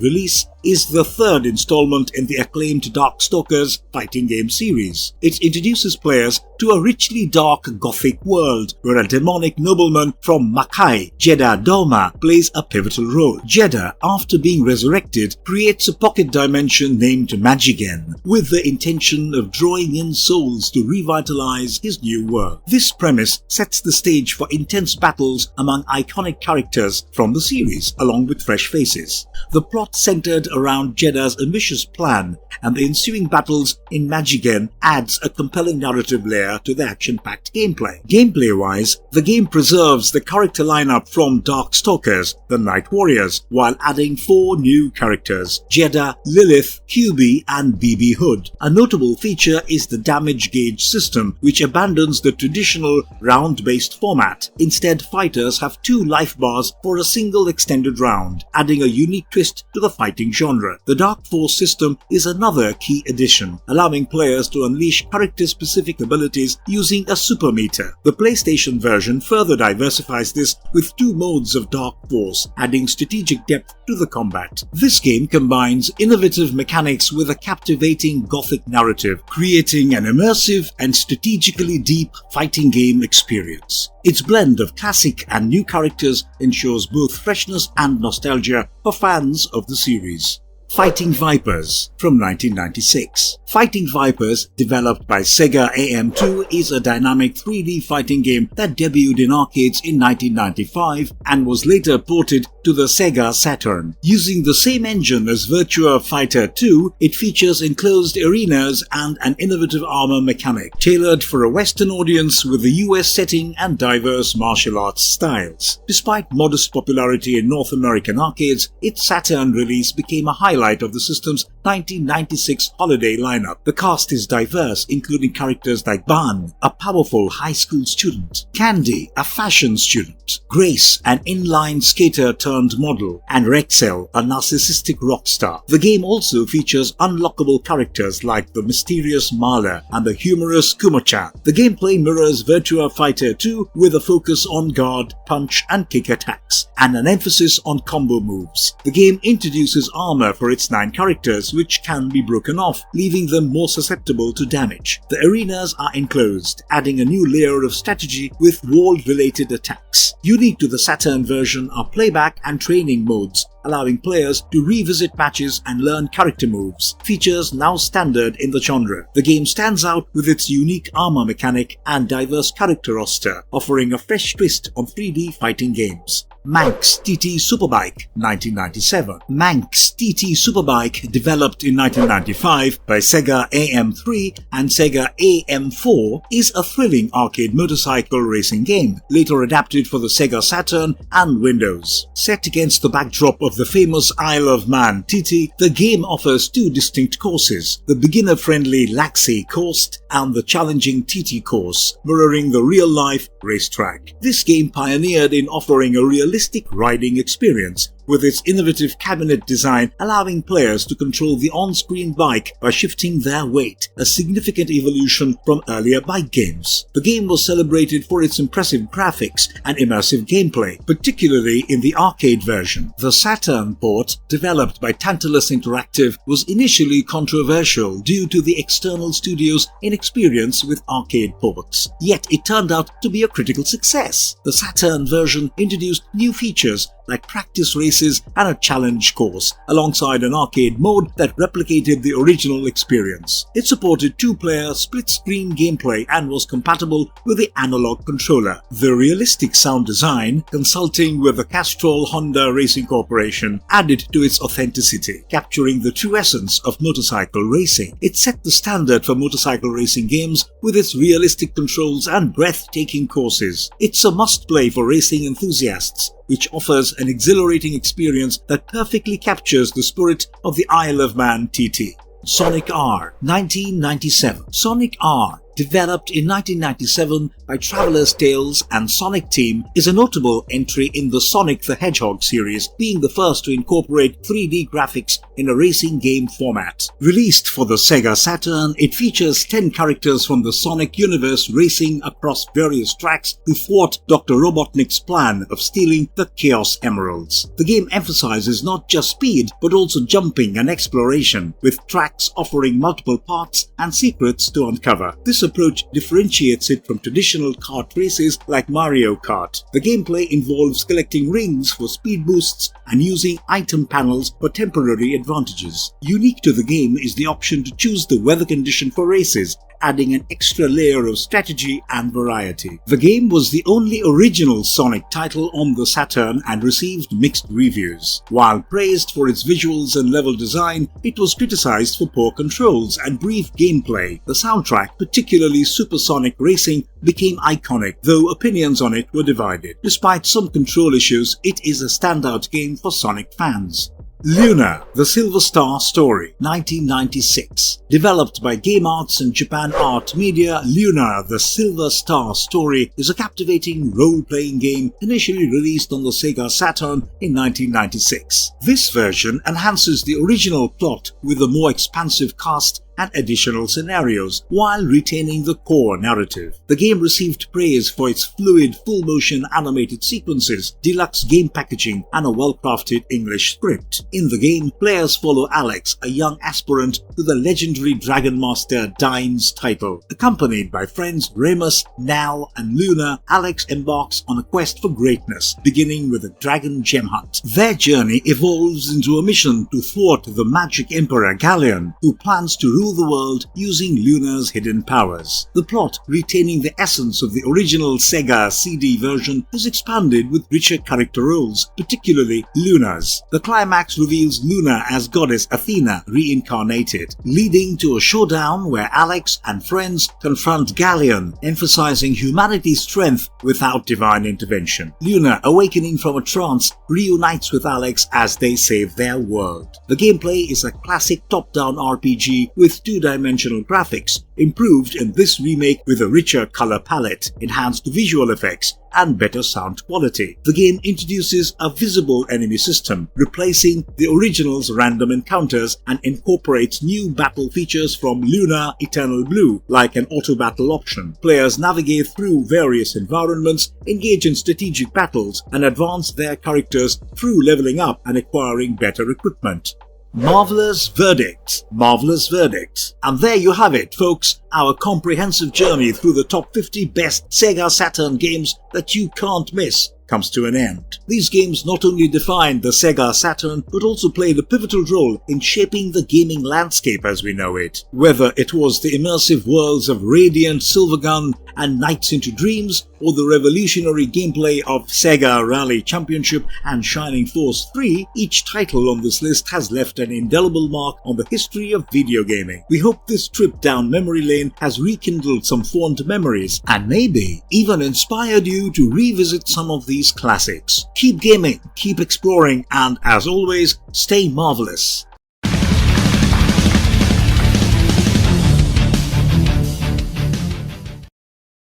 release, is the third installment in the acclaimed Darkstalkers fighting game series. It introduces players to a richly dark gothic world where a demonic nobleman from Makai, Jeddah Doma, plays a pivotal role. Jeddah, after being resurrected, creates a pocket dimension named Magigen, with the intention of drawing in souls to revitalize his new world. This premise sets the stage for intense battles among iconic characters from the series, along with fresh faces. The plot centered around Jeddah's ambitious plan, and the ensuing battles in Magigen adds a compelling narrative layer to the action-packed gameplay. Gameplay-wise, the game preserves the character lineup from Darkstalkers, the Night Warriors, while adding 4 new characters: Jeddah, Lilith, QB, and BB Hood. A notable feature is the damage gauge system, which abandons the traditional round-based format. Instead, fighters have 2 life bars for a single extended round, adding a unique twist to the fighting genre. The Dark Force system is another key addition, allowing players to unleash character-specific abilities using a super meter. The PlayStation version further diversifies this with 2 modes of Dark Force, adding strategic depth to the combat. This game combines innovative mechanics with a captivating gothic narrative, creating an immersive and strategically deep fighting game experience. Its blend of classic and new characters ensures both freshness and nostalgia for fans of the series. Fighting Vipers from 1996. Fighting Vipers, developed by Sega AM2, is a dynamic 3D fighting game that debuted in arcades in 1995 and was later ported to the Sega Saturn. Using the same engine as Virtua Fighter 2, it features enclosed arenas and an innovative armor mechanic, tailored for a Western audience with a US setting and diverse martial arts styles. Despite modest popularity in North American arcades, its Saturn release became a highlight of the system's 1996 holiday lineup. The cast is diverse, including characters like Ban, a powerful high school student, Candy, a fashion student, Grace, an inline skater turned model, and Rexel, a narcissistic rock star. The game also features unlockable characters like the mysterious Marla and the humorous Kuma-chan. The gameplay mirrors Virtua Fighter 2 with a focus on guard, punch and kick attacks, and an emphasis on combo moves. The game introduces armor for its 9 characters, which can be broken off, leaving them more susceptible to damage. The arenas are enclosed, adding a new layer of strategy with wall-related attacks. Unique to the Saturn version are playback and training modes, allowing players to revisit matches and learn character moves, features now standard in the genre. The game stands out with its unique armor mechanic and diverse character roster, offering a fresh twist on 3D fighting games. Manx TT Superbike 1997. Manx TT Superbike, developed in 1995 by Sega AM3 and Sega AM4, is a thrilling arcade motorcycle racing game, later adapted for the Sega Saturn and Windows. Set against the backdrop of the famous Isle of Man TT, the game offers 2 distinct courses, the beginner-friendly Laxey course and the challenging TT course, mirroring the real-life racetrack. This game pioneered in offering a realistic riding experience, with its innovative cabinet design allowing players to control the on-screen bike by shifting their weight, a significant evolution from earlier bike games. The game was celebrated for its impressive graphics and immersive gameplay, particularly in the arcade version. The Saturn port, developed by Tantalus Interactive, was initially controversial due to the external studio's inexperience with arcade ports, yet it turned out to be a critical success. The Saturn version introduced new features like practice races and a challenge course, alongside an arcade mode that replicated the original experience. It supported 2-player split-screen gameplay and was compatible with the analog controller. The realistic sound design, consulting with the Castrol Honda Racing Corporation, added to its authenticity, capturing the true essence of motorcycle racing. It set the standard for motorcycle racing games with its realistic controls and breathtaking courses. It's a must-play for racing enthusiasts, which offers an exhilarating experience that perfectly captures the spirit of the Isle of Man TT. Sonic R 1997. Sonic R, developed in 1997 by Traveler's Tales and Sonic Team, is a notable entry in the Sonic the Hedgehog series, being the first to incorporate 3D graphics in a racing game format. Released for the Sega Saturn, it features 10 characters from the Sonic universe racing across various tracks to thwart Dr. Robotnik's plan of stealing the Chaos Emeralds. The game emphasizes not just speed, but also jumping and exploration, with tracks offering multiple paths and secrets to uncover. This approach differentiates it from traditional kart races like Mario Kart. The gameplay involves collecting rings for speed boosts and using item panels for temporary advantages. Unique to the game is the option to choose the weather condition for races, adding an extra layer of strategy and variety. The game was the only original Sonic title on the Saturn and received mixed reviews. While praised for its visuals and level design, it was criticized for poor controls and brief gameplay. The soundtrack, particularly Supersonic Racing, became iconic, though opinions on it were divided. Despite some control issues, it is a standout game for Sonic fans. Luna, the Silver Star Story 1996. Developed by Game Arts and Japan Art Media, Luna, the Silver Star Story is a captivating role-playing game initially released on the Sega Saturn in 1996. This version enhances the original plot with a more expansive cast and additional scenarios, while retaining the core narrative. The game received praise for its fluid, full-motion animated sequences, deluxe game packaging, and a well-crafted English script. In the game, players follow Alex, a young aspirant to the legendary Dragon Master Dine's title. Accompanied by friends Remus, Nal, and Luna, Alex embarks on a quest for greatness, beginning with a dragon gem hunt. Their journey evolves into a mission to thwart the Magic Emperor Galleon, who plans to rule rule the world using Luna's hidden powers. The plot, retaining the essence of the original Sega CD version, is expanded with richer character roles, particularly Luna's. The climax reveals Luna as goddess Athena reincarnated, leading to a showdown where Alex and friends confront Galleon, emphasizing humanity's strength without divine intervention. Luna, awakening from a trance, reunites with Alex as they save their world. The gameplay is a classic top-down RPG with two-dimensional graphics, improved in this remake with a richer color palette, enhanced visual effects, and better sound quality. The game introduces a visible enemy system, replacing the original's random encounters, and incorporates new battle features from Luna Eternal Blue, like an auto-battle option. Players navigate through various environments, engage in strategic battles, and advance their characters through leveling up and acquiring better equipment. Marvelous Verdicts. Marvelous Verdicts. And there you have it, folks. Our comprehensive journey through the top 50 best Sega Saturn games that you can't miss comes to an end. These games not only defined the Sega Saturn, but also played a pivotal role in shaping the gaming landscape as we know it. Whether it was the immersive worlds of Radiant, Silvergun, and Nights into Dreams, or the revolutionary gameplay of Sega Rally Championship and Shining Force 3, each title on this list has left an indelible mark on the history of video gaming. We hope this trip down memory lane has rekindled some fond memories, and maybe even inspired you to revisit some of these classics. Keep gaming, keep exploring, and as always, stay marvelous.